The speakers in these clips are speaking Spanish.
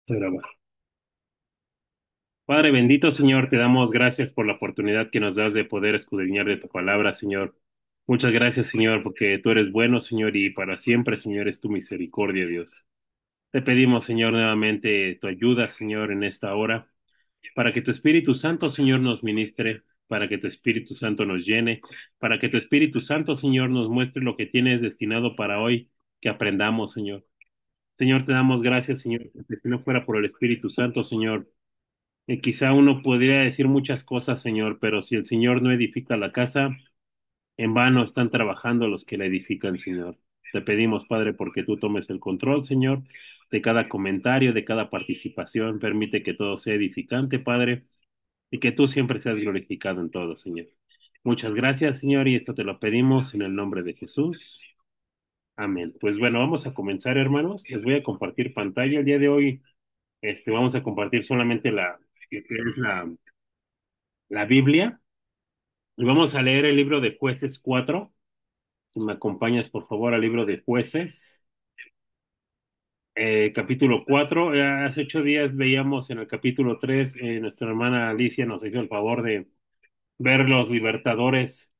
Grabar. Padre bendito, Señor, te damos gracias por la oportunidad que nos das de poder escudriñar de tu palabra, Señor. Muchas gracias, Señor, porque tú eres bueno, Señor, y para siempre, Señor, es tu misericordia, Dios. Te pedimos, Señor, nuevamente tu ayuda, Señor, en esta hora, para que tu Espíritu Santo, Señor, nos ministre, para que tu Espíritu Santo nos llene, para que tu Espíritu Santo, Señor, nos muestre lo que tienes destinado para hoy, que aprendamos, Señor. Señor, te damos gracias, Señor, porque si no fuera por el Espíritu Santo, Señor, quizá uno podría decir muchas cosas, Señor, pero si el Señor no edifica la casa, en vano están trabajando los que la edifican, Señor. Te pedimos, Padre, porque tú tomes el control, Señor, de cada comentario, de cada participación. Permite que todo sea edificante, Padre, y que tú siempre seas glorificado en todo, Señor. Muchas gracias, Señor, y esto te lo pedimos en el nombre de Jesús. Amén. Pues bueno, vamos a comenzar, hermanos. Les voy a compartir pantalla. El día de hoy, vamos a compartir solamente lo que es la Biblia. Y vamos a leer el libro de Jueces 4. Si me acompañas, por favor, al libro de Jueces, capítulo 4. Hace 8 días veíamos en el capítulo 3, nuestra hermana Alicia nos hizo el favor de ver los libertadores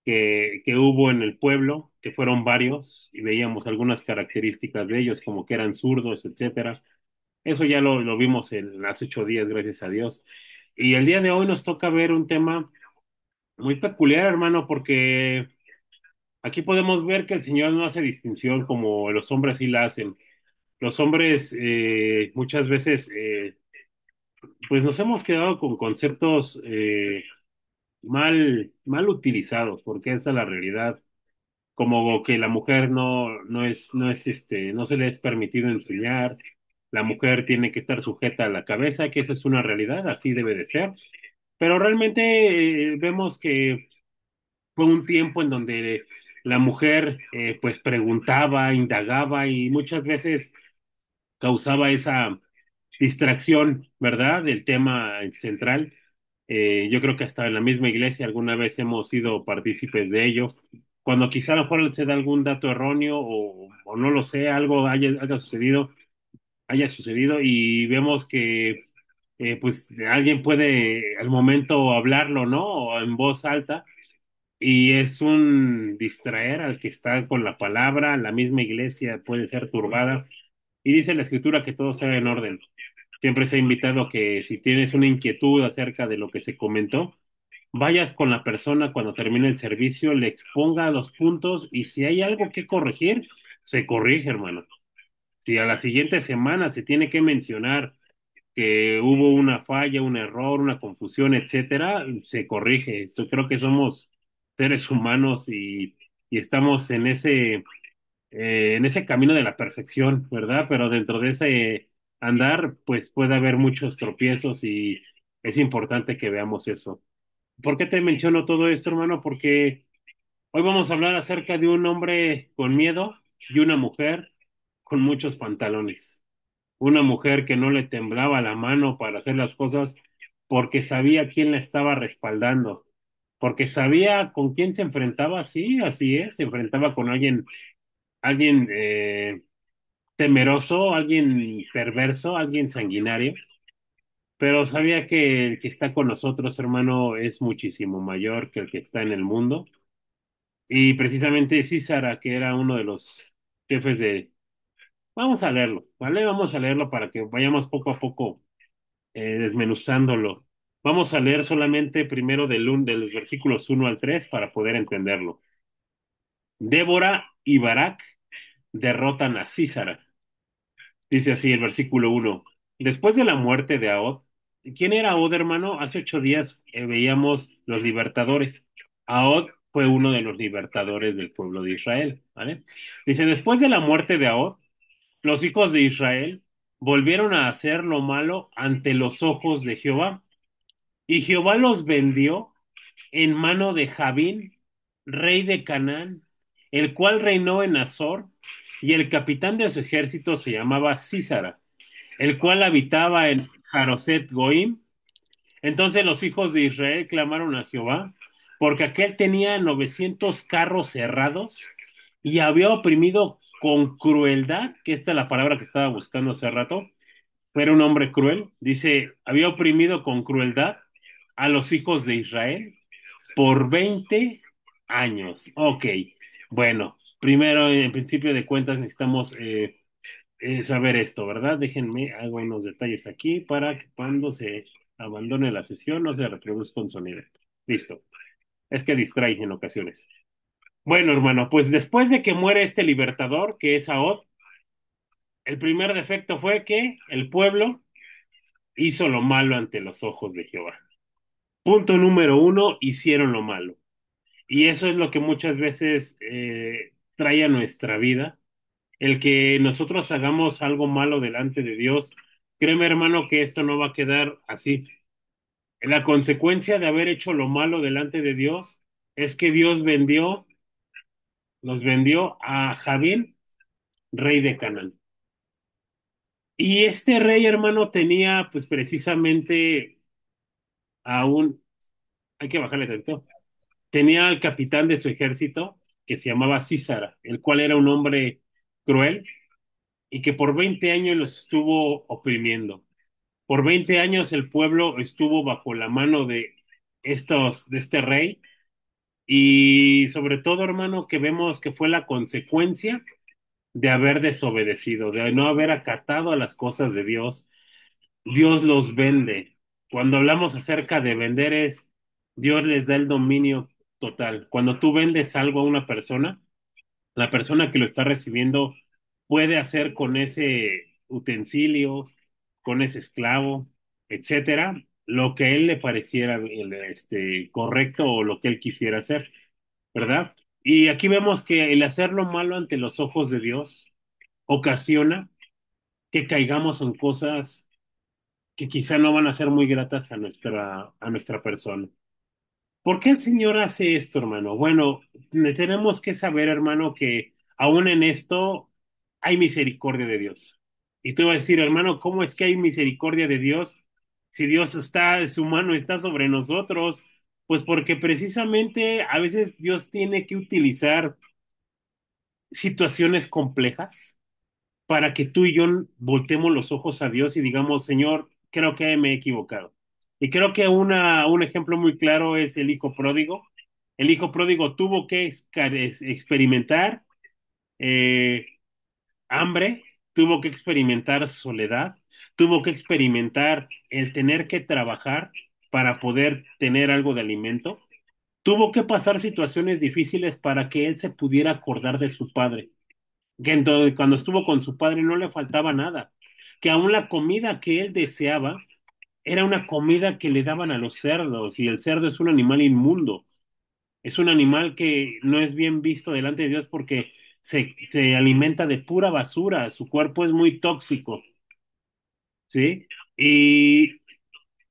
que hubo en el pueblo, que fueron varios, y veíamos algunas características de ellos, como que eran zurdos, etcétera. Eso ya lo vimos en hace 8 días, gracias a Dios. Y el día de hoy nos toca ver un tema muy peculiar, hermano, porque aquí podemos ver que el Señor no hace distinción como los hombres sí la hacen. Los hombres muchas veces pues nos hemos quedado con conceptos mal utilizados, porque esa es la realidad. Como que la mujer no se le es permitido enseñar, la mujer tiene que estar sujeta a la cabeza, que eso es una realidad, así debe de ser. Pero realmente vemos que fue un tiempo en donde la mujer pues preguntaba, indagaba y muchas veces causaba esa distracción, ¿verdad? Del tema central. Yo creo que hasta en la misma iglesia alguna vez hemos sido partícipes de ello. Cuando quizá a lo mejor se da algún dato erróneo o no lo sé, algo haya sucedido y vemos que pues alguien puede al momento hablarlo, ¿no? O en voz alta y es un distraer al que está con la palabra, la misma iglesia puede ser turbada. Y dice la escritura que todo sea en orden. Siempre se ha invitado a que si tienes una inquietud acerca de lo que se comentó, vayas con la persona cuando termine el servicio, le exponga los puntos y si hay algo que corregir, se corrige, hermano. Si a la siguiente semana se tiene que mencionar que hubo una falla, un error, una confusión, etcétera, se corrige. Esto creo que somos seres humanos y estamos en ese camino de la perfección, ¿verdad? Pero dentro de ese andar, pues puede haber muchos tropiezos y es importante que veamos eso. ¿Por qué te menciono todo esto, hermano? Porque hoy vamos a hablar acerca de un hombre con miedo y una mujer con muchos pantalones. Una mujer que no le temblaba la mano para hacer las cosas porque sabía quién la estaba respaldando, porque sabía con quién se enfrentaba, sí, así es, se enfrentaba con alguien temeroso, alguien perverso, alguien sanguinario, pero sabía que el que está con nosotros, hermano, es muchísimo mayor que el que está en el mundo. Y precisamente Císara, que era uno de los jefes de... Vamos a leerlo, ¿vale? Vamos a leerlo para que vayamos poco a poco desmenuzándolo. Vamos a leer solamente primero de los versículos 1 al 3 para poder entenderlo. Débora y Barak derrotan a Císara. Dice así el versículo 1. Después de la muerte de Ahod, ¿quién era Ahod, hermano? Hace 8 días veíamos los libertadores. Ahod fue uno de los libertadores del pueblo de Israel, ¿vale? Dice, después de la muerte de Ahod, los hijos de Israel volvieron a hacer lo malo ante los ojos de Jehová. Y Jehová los vendió en mano de Jabín, rey de Canaán, el cual reinó en Azor, y el capitán de su ejército se llamaba Císara, el cual habitaba en Jaroset Goim. Entonces los hijos de Israel clamaron a Jehová, porque aquel tenía 900 carros cerrados y había oprimido con crueldad, que esta es la palabra que estaba buscando hace rato, Era un hombre cruel. Dice, había oprimido con crueldad a los hijos de Israel por 20 años. Ok, bueno, primero, en principio de cuentas, necesitamos saber esto, ¿verdad? Déjenme, hago unos detalles aquí para que cuando se abandone la sesión no se reproduzca un sonido. Listo. Es que distrae en ocasiones. Bueno, hermano, pues después de que muere este libertador, que es Saud, el primer defecto fue que el pueblo hizo lo malo ante los ojos de Jehová. Punto número uno, hicieron lo malo. Y eso es lo que muchas veces trae a nuestra vida. El que nosotros hagamos algo malo delante de Dios, créeme hermano que esto no va a quedar así. La consecuencia de haber hecho lo malo delante de Dios es que Dios los vendió a Javín, rey de Canaán. Y este rey hermano tenía pues precisamente a hay que bajarle tanto, tenía al capitán de su ejército que se llamaba Císara, el cual era un hombre cruel y que por 20 años los estuvo oprimiendo. Por 20 años el pueblo estuvo bajo la mano de este rey y sobre todo, hermano, que vemos que fue la consecuencia de haber desobedecido, de no haber acatado a las cosas de Dios. Dios los vende. Cuando hablamos acerca de vender es, Dios les da el dominio total. Cuando tú vendes algo a una persona, la persona que lo está recibiendo puede hacer con ese utensilio, con ese esclavo, etcétera, lo que a él le pareciera correcto o lo que él quisiera hacer, ¿verdad? Y aquí vemos que el hacer lo malo ante los ojos de Dios ocasiona que caigamos en cosas que quizá no van a ser muy gratas a nuestra persona. ¿Por qué el Señor hace esto, hermano? Bueno, tenemos que saber, hermano, que aún en esto hay misericordia de Dios. Y tú vas a decir, hermano, ¿cómo es que hay misericordia de Dios si Dios está, su mano está sobre nosotros? Pues porque precisamente a veces Dios tiene que utilizar situaciones complejas para que tú y yo voltemos los ojos a Dios y digamos, Señor, creo que me he equivocado. Y creo que un ejemplo muy claro es el hijo pródigo. El hijo pródigo tuvo que experimentar eh, hambre, tuvo que experimentar soledad, tuvo que experimentar el tener que trabajar para poder tener algo de alimento. Tuvo que pasar situaciones difíciles para que él se pudiera acordar de su padre que entonces, cuando estuvo con su padre no le faltaba nada, que aún la comida que él deseaba era una comida que le daban a los cerdos, y el cerdo es un animal inmundo, es un animal que no es bien visto delante de Dios porque se alimenta de pura basura, su cuerpo es muy tóxico, ¿sí? Y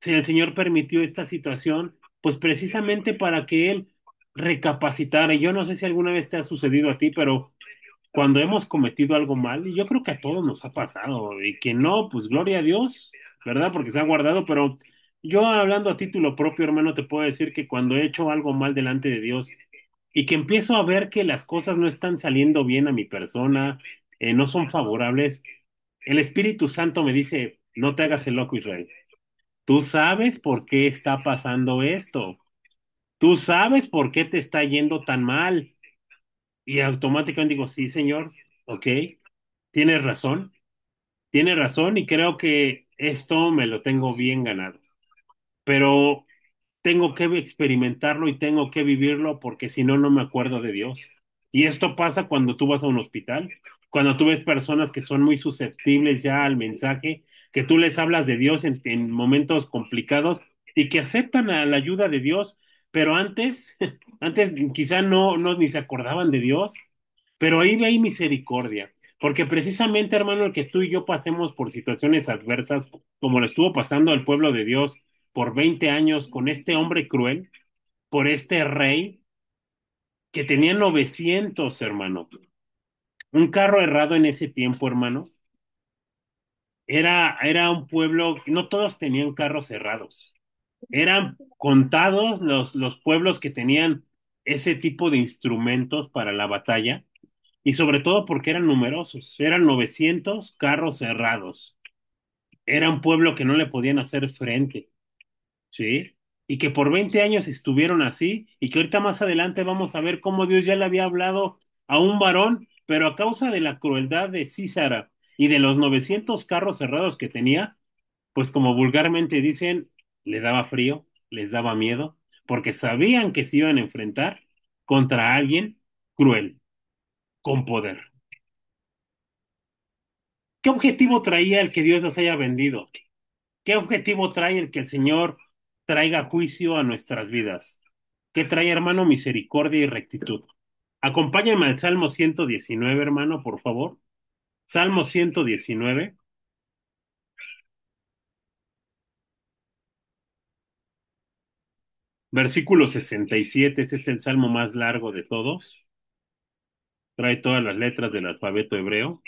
si el Señor permitió esta situación, pues precisamente para que él recapacitara, y yo no sé si alguna vez te ha sucedido a ti, pero cuando hemos cometido algo mal, y yo creo que a todos nos ha pasado, y que no, pues gloria a Dios, ¿verdad? Porque se ha guardado, pero yo hablando a título propio, hermano, te puedo decir que cuando he hecho algo mal delante de Dios y que empiezo a ver que las cosas no están saliendo bien a mi persona, no son favorables, el Espíritu Santo me dice, no te hagas el loco, Israel. Tú sabes por qué está pasando esto. Tú sabes por qué te está yendo tan mal. Y automáticamente digo, sí, señor, ok, tienes tienes razón y creo que esto me lo tengo bien ganado. Pero tengo que experimentarlo y tengo que vivirlo porque si no, no me acuerdo de Dios. Y esto pasa cuando tú vas a un hospital, cuando tú ves personas que son muy susceptibles ya al mensaje, que tú les hablas de Dios en momentos complicados y que aceptan la ayuda de Dios, pero antes, antes quizá no ni se acordaban de Dios, pero ahí hay misericordia. Porque precisamente, hermano, el que tú y yo pasemos por situaciones adversas, como lo estuvo pasando al pueblo de Dios, por 20 años con este hombre cruel, por este rey que tenía 900, hermano. Un carro errado en ese tiempo, hermano. Era un pueblo, no todos tenían carros errados. Eran contados los pueblos que tenían ese tipo de instrumentos para la batalla y sobre todo porque eran numerosos. Eran 900 carros errados. Era un pueblo que no le podían hacer frente, ¿sí? Y que por 20 años estuvieron así, y que ahorita más adelante vamos a ver cómo Dios ya le había hablado a un varón, pero a causa de la crueldad de Císara y de los 900 carros cerrados que tenía, pues como vulgarmente dicen, le daba frío, les daba miedo, porque sabían que se iban a enfrentar contra alguien cruel, con poder. ¿Qué objetivo traía el que Dios los haya vendido? ¿Qué objetivo trae el que el Señor traiga juicio a nuestras vidas? ¿Qué trae, hermano? Misericordia y rectitud. Acompáñame al Salmo 119, hermano, por favor. Salmo 119, versículo 67. Este es el salmo más largo de todos. Trae todas las letras del alfabeto hebreo.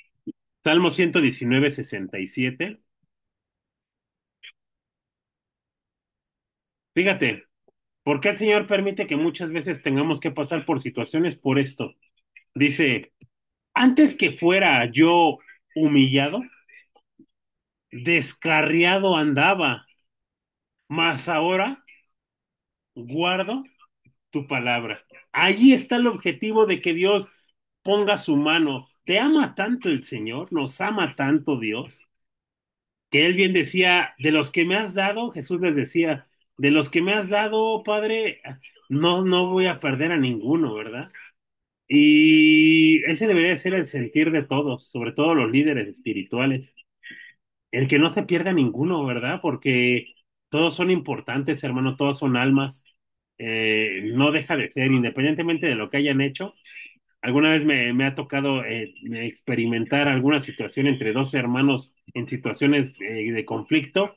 Salmo 119, 67. Fíjate, ¿por qué el Señor permite que muchas veces tengamos que pasar por situaciones por esto? Dice, antes que fuera yo humillado, descarriado andaba, mas ahora guardo tu palabra. Allí está el objetivo de que Dios ponga su mano. Te ama tanto el Señor, nos ama tanto Dios, que Él bien decía, de los que me has dado, Jesús les decía, de los que me has dado, Padre, no voy a perder a ninguno, ¿verdad? Y ese debería ser el sentir de todos, sobre todo los líderes espirituales. El que no se pierda ninguno, ¿verdad? Porque todos son importantes, hermano, todos son almas. No deja de ser, independientemente de lo que hayan hecho. Alguna vez me ha tocado experimentar alguna situación entre dos hermanos en situaciones de conflicto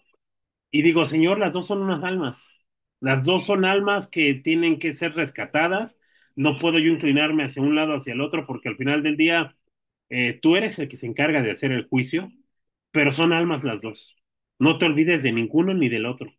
y digo, Señor, las dos son unas almas. Las dos son almas que tienen que ser rescatadas. No puedo yo inclinarme hacia un lado o hacia el otro porque al final del día tú eres el que se encarga de hacer el juicio, pero son almas las dos. No te olvides de ninguno ni del otro.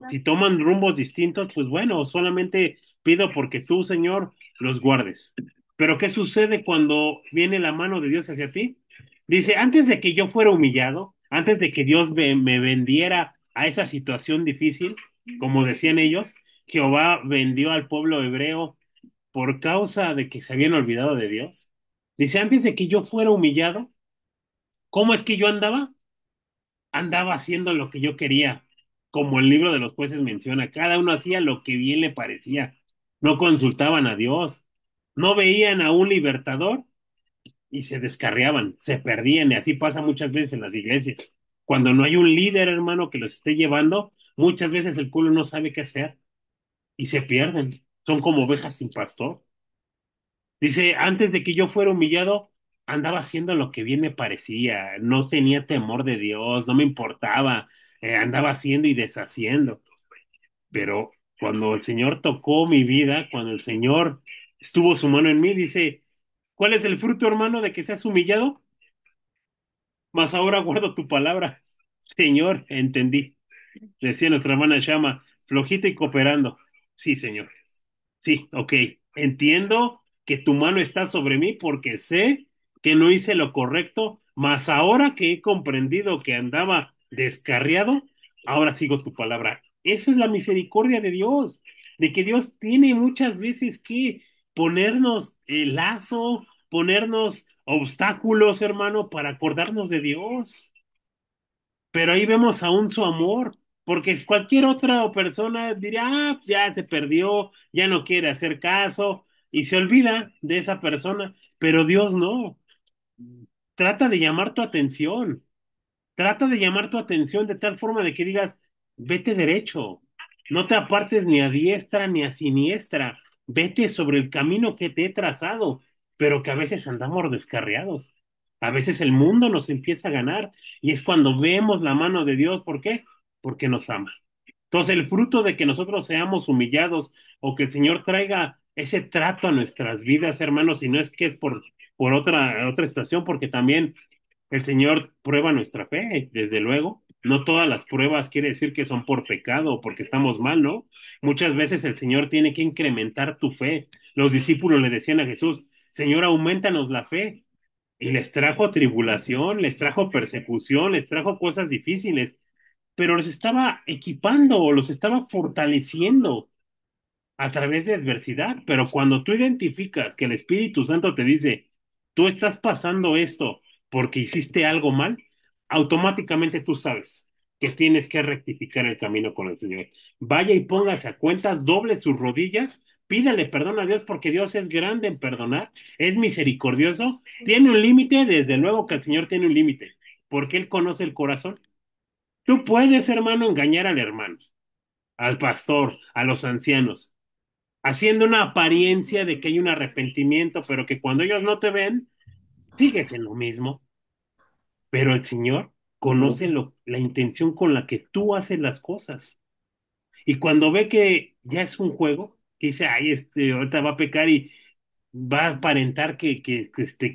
Si toman rumbos distintos, pues bueno, solamente pido porque tú, Señor, los guardes. Pero ¿qué sucede cuando viene la mano de Dios hacia ti? Dice, antes de que yo fuera humillado, antes de que Dios me vendiera a esa situación difícil, como decían ellos, Jehová vendió al pueblo hebreo por causa de que se habían olvidado de Dios. Dice, antes de que yo fuera humillado, ¿cómo es que yo andaba? Andaba haciendo lo que yo quería, como el libro de los jueces menciona, cada uno hacía lo que bien le parecía, no consultaban a Dios, no veían a un libertador y se descarriaban, se perdían, y así pasa muchas veces en las iglesias. Cuando no hay un líder, hermano, que los esté llevando, muchas veces el pueblo no sabe qué hacer y se pierden, son como ovejas sin pastor. Dice, antes de que yo fuera humillado, andaba haciendo lo que bien me parecía, no tenía temor de Dios, no me importaba, andaba haciendo y deshaciendo. Pero cuando el Señor tocó mi vida, cuando el Señor estuvo su mano en mí, dice, ¿cuál es el fruto, hermano, de que seas humillado? Mas ahora guardo tu palabra. Señor, entendí. Decía nuestra hermana Shama, flojita y cooperando. Sí, Señor. Sí, ok. Entiendo que tu mano está sobre mí porque sé que no hice lo correcto, mas ahora que he comprendido que andaba descarriado, ahora sigo tu palabra. Esa es la misericordia de Dios, de que Dios tiene muchas veces que ponernos el lazo, ponernos obstáculos, hermano, para acordarnos de Dios. Pero ahí vemos aún su amor, porque cualquier otra persona diría, ah, pues ya se perdió, ya no quiere hacer caso y se olvida de esa persona, pero Dios no, trata de llamar tu atención. Trata de llamar tu atención de tal forma de que digas, vete derecho, no te apartes ni a diestra ni a siniestra, vete sobre el camino que te he trazado, pero que a veces andamos descarriados. A veces el mundo nos empieza a ganar y es cuando vemos la mano de Dios. ¿Por qué? Porque nos ama. Entonces, el fruto de que nosotros seamos humillados o que el Señor traiga ese trato a nuestras vidas, hermanos, y no es que es por otra situación, porque también el Señor prueba nuestra fe, desde luego. No todas las pruebas quiere decir que son por pecado o porque estamos mal, ¿no? Muchas veces el Señor tiene que incrementar tu fe. Los discípulos le decían a Jesús, Señor, aumentanos la fe. y les trajo tribulación, les trajo persecución, les trajo cosas difíciles, pero los estaba equipando, los estaba fortaleciendo a través de adversidad. Pero cuando tú identificas que el Espíritu Santo te dice, tú estás pasando esto porque hiciste algo mal, automáticamente tú sabes que tienes que rectificar el camino con el Señor. Vaya y póngase a cuentas, doble sus rodillas, pídale perdón a Dios porque Dios es grande en perdonar, es misericordioso, tiene un límite, desde luego que el Señor tiene un límite, porque Él conoce el corazón. Tú puedes, hermano, engañar al hermano, al pastor, a los ancianos, haciendo una apariencia de que hay un arrepentimiento, pero que cuando ellos no te ven, sigues en lo mismo. Pero el Señor conoce la intención con la que tú haces las cosas. Y cuando ve que ya es un juego, que dice, ay, ahorita va a pecar y va a aparentar que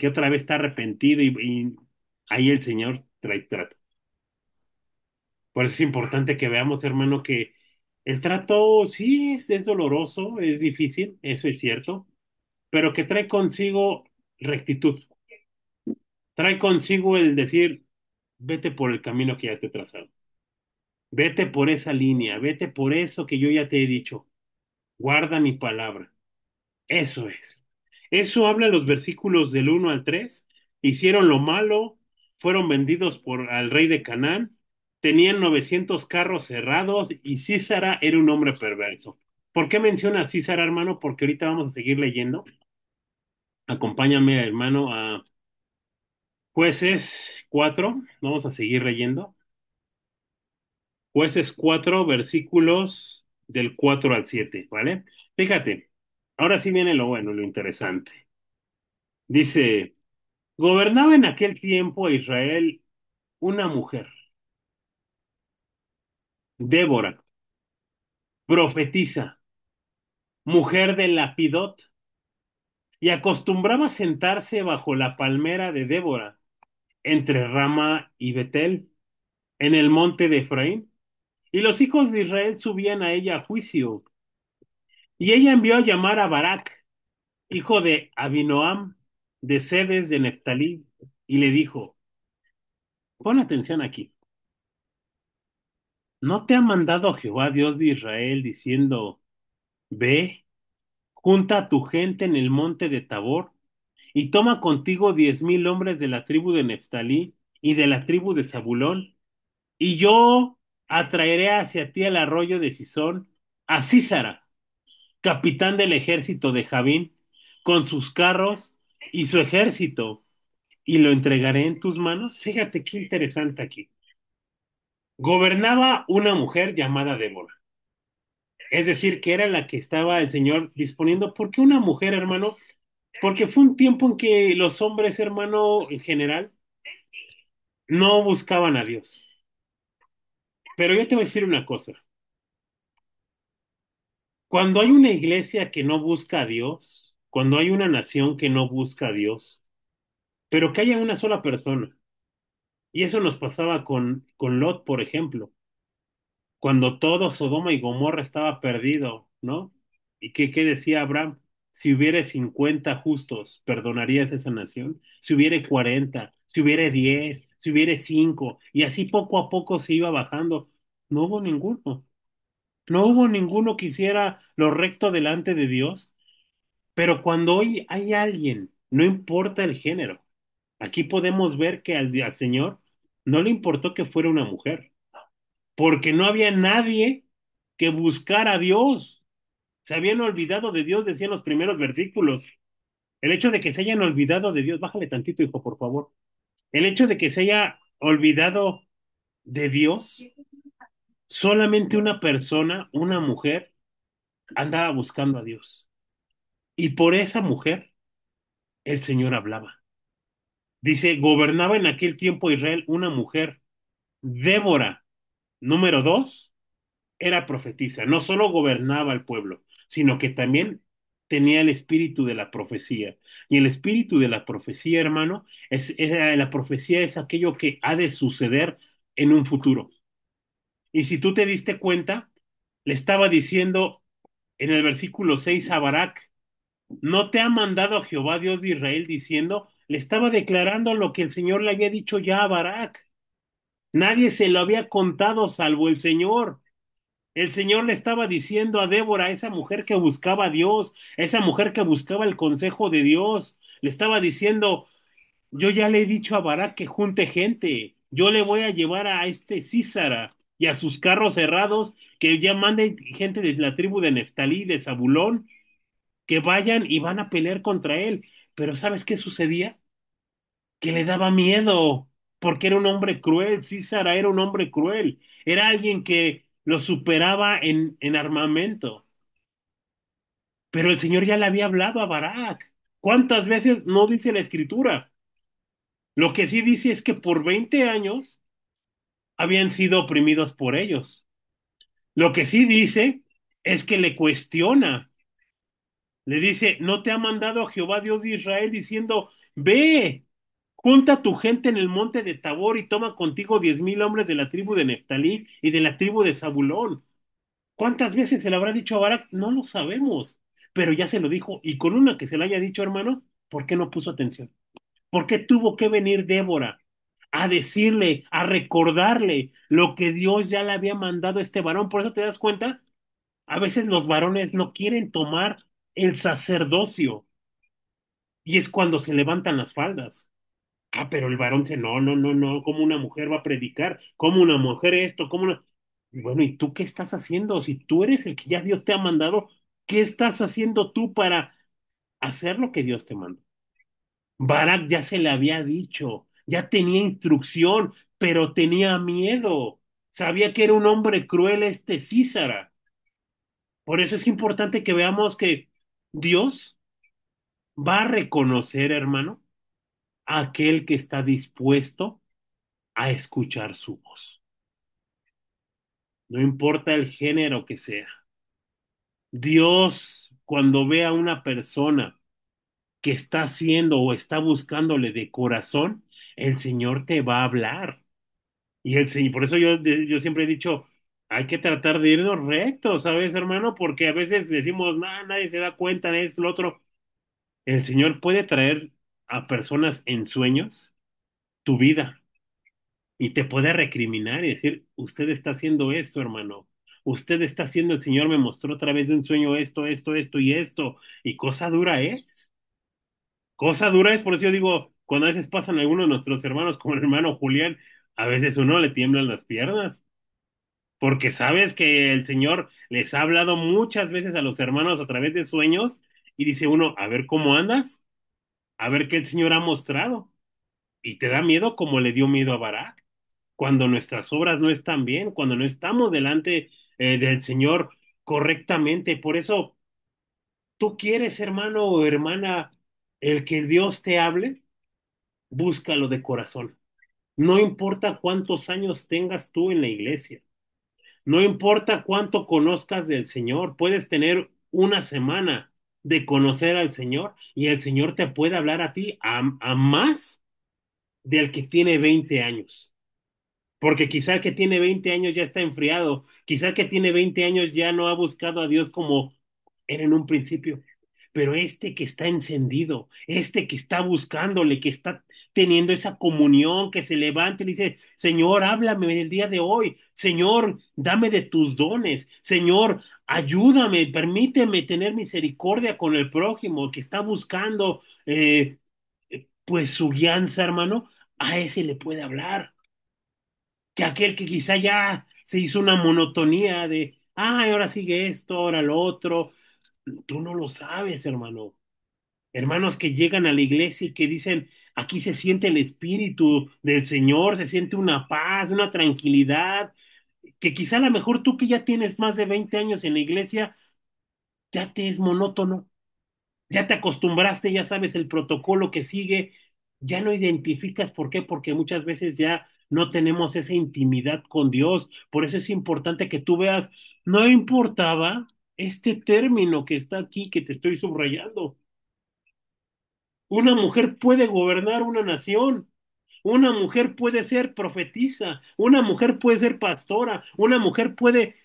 otra vez está arrepentido y ahí el Señor trae trato. Por eso es importante que veamos, hermano, que el trato sí es doloroso, es difícil, eso es cierto, pero que trae consigo rectitud, trae consigo el decir, vete por el camino que ya te he trazado, vete por esa línea, vete por eso que yo ya te he dicho, guarda mi palabra. Eso es. Eso habla los versículos del 1 al 3. Hicieron lo malo, fueron vendidos por al rey de Canaán, tenían 900 carros cerrados y Císara era un hombre perverso. ¿Por qué menciona a Císara, hermano? Porque ahorita vamos a seguir leyendo. Acompáñame, hermano, a Jueces 4. Vamos a seguir leyendo. Jueces 4, versículos del 4 al 7, ¿vale? Fíjate, ahora sí viene lo bueno, lo interesante. Dice, gobernaba en aquel tiempo a Israel una mujer, Débora, profetisa, mujer de Lapidot, y acostumbraba sentarse bajo la palmera de Débora, entre Rama y Betel, en el monte de Efraín. Y los hijos de Israel subían a ella a juicio. Y ella envió a llamar a Barak, hijo de Abinoam, de Sedes de Neftalí, y le dijo, pon atención aquí, ¿no te ha mandado Jehová Dios de Israel diciendo, ve, junta a tu gente en el monte de Tabor, y toma contigo 10,000 hombres de la tribu de Neftalí y de la tribu de Zabulón, y yo atraeré hacia ti al arroyo de Sisón a Sísara, capitán del ejército de Javín, con sus carros y su ejército, y lo entregaré en tus manos. Fíjate qué interesante aquí. Gobernaba una mujer llamada Débora. Es decir, que era la que estaba el Señor disponiendo. ¿Por qué una mujer, hermano? Porque fue un tiempo en que los hombres, hermano, en general, no buscaban a Dios. Pero yo te voy a decir una cosa. Cuando hay una iglesia que no busca a Dios, cuando hay una nación que no busca a Dios, pero que haya una sola persona, y eso nos pasaba con Lot, por ejemplo, cuando todo Sodoma y Gomorra estaba perdido, ¿no? ¿Y qué decía Abraham? Si hubiere 50 justos, ¿perdonarías esa nación? Si hubiere 40, si hubiere 10, si hubiere 5, y así poco a poco se iba bajando. No hubo ninguno. No hubo ninguno que hiciera lo recto delante de Dios. Pero cuando hoy hay alguien, no importa el género, aquí podemos ver que al Señor no le importó que fuera una mujer, porque no había nadie que buscara a Dios. Se habían olvidado de Dios, decían los primeros versículos. El hecho de que se hayan olvidado de Dios, bájale tantito, hijo, por favor. El hecho de que se haya olvidado de Dios, solamente una persona, una mujer, andaba buscando a Dios. Y por esa mujer, el Señor hablaba. Dice, gobernaba en aquel tiempo Israel una mujer, Débora, número 2, era profetisa. No solo gobernaba el pueblo, sino que también tenía el espíritu de la profecía. Y el espíritu de la profecía, hermano, la profecía es aquello que ha de suceder en un futuro. Y si tú te diste cuenta, le estaba diciendo en el versículo 6 a Barak, ¿no te ha mandado Jehová Dios de Israel diciendo, le estaba declarando lo que el Señor le había dicho ya a Barak. Nadie se lo había contado salvo el Señor. El Señor le estaba diciendo a Débora, esa mujer que buscaba a Dios, esa mujer que buscaba el consejo de Dios, le estaba diciendo, yo ya le he dicho a Barak que junte gente, yo le voy a llevar a este Císara y a sus carros cerrados, que ya manden gente de la tribu de Neftalí, de Zabulón, que vayan y van a pelear contra él. Pero ¿sabes qué sucedía? Que le daba miedo, porque era un hombre cruel, Císara era un hombre cruel, era alguien que lo superaba en armamento, pero el Señor ya le había hablado a Barak. ¿Cuántas veces no dice la escritura? Lo que sí dice es que por 20 años habían sido oprimidos por ellos. Lo que sí dice es que le cuestiona, le dice, ¿no te ha mandado Jehová Dios de Israel diciendo, ve, junta a tu gente en el monte de Tabor y toma contigo 10,000 hombres de la tribu de Neftalí y de la tribu de Zabulón? ¿Cuántas veces se le habrá dicho a Barak? No lo sabemos, pero ya se lo dijo. Y con una que se lo haya dicho, hermano, ¿por qué no puso atención? ¿Por qué tuvo que venir Débora a decirle, a recordarle lo que Dios ya le había mandado a este varón? Por eso te das cuenta, a veces los varones no quieren tomar el sacerdocio y es cuando se levantan las faldas. Ah, pero el varón dice, no, no, no, no, ¿cómo una mujer va a predicar? ¿Cómo una mujer esto? ¿Cómo una... Y bueno, ¿y tú qué estás haciendo? Si tú eres el que ya Dios te ha mandado, ¿qué estás haciendo tú para hacer lo que Dios te mandó? Barak ya se le había dicho, ya tenía instrucción, pero tenía miedo. Sabía que era un hombre cruel este Císara. Por eso es importante que veamos que Dios va a reconocer, hermano, a aquel que está dispuesto a escuchar su voz. No importa el género que sea. Dios, cuando ve a una persona que está haciendo o está buscándole de corazón, el Señor te va a hablar. Y por eso yo siempre he dicho, hay que tratar de irnos rectos, ¿sabes, hermano? Porque a veces decimos, no, nadie se da cuenta de esto, lo otro. El Señor puede traer a personas en sueños tu vida y te puede recriminar y decir, usted está haciendo esto, hermano. Usted está haciendo, el Señor me mostró a través de un sueño esto, esto, esto y esto. Y cosa dura es. Cosa dura es, por eso yo digo, cuando a veces pasan algunos de nuestros hermanos, como el hermano Julián, a veces uno le tiemblan las piernas. Porque sabes que el Señor les ha hablado muchas veces a los hermanos a través de sueños y dice uno, a ver cómo andas, a ver qué el Señor ha mostrado. Y te da miedo como le dio miedo a Barak, cuando nuestras obras no están bien, cuando no estamos delante del Señor correctamente. Por eso, tú quieres, hermano o hermana, el que Dios te hable, búscalo de corazón. No importa cuántos años tengas tú en la iglesia. No importa cuánto conozcas del Señor, puedes tener una semana de conocer al Señor y el Señor te puede hablar a ti a más del que tiene 20 años. Porque quizá el que tiene 20 años ya está enfriado, quizá el que tiene 20 años ya no ha buscado a Dios como era en un principio. Pero este que está encendido, este que está buscándole, que está teniendo esa comunión, que se levanta y le dice, Señor, háblame el día de hoy, Señor, dame de tus dones, Señor, ayúdame, permíteme tener misericordia con el prójimo que está buscando, pues su guianza, hermano, a ese le puede hablar que aquel que quizá ya se hizo una monotonía de, ay, ahora sigue esto, ahora lo otro. Tú no lo sabes, hermano. Hermanos que llegan a la iglesia y que dicen, aquí se siente el espíritu del Señor, se siente una paz, una tranquilidad, que quizá a lo mejor tú que ya tienes más de 20 años en la iglesia, ya te es monótono. Ya te acostumbraste, ya sabes el protocolo que sigue, ya no identificas por qué, porque muchas veces ya no tenemos esa intimidad con Dios. Por eso es importante que tú veas, no importaba este término que está aquí, que te estoy subrayando. Una mujer puede gobernar una nación. Una mujer puede ser profetisa, una mujer puede ser pastora, una mujer puede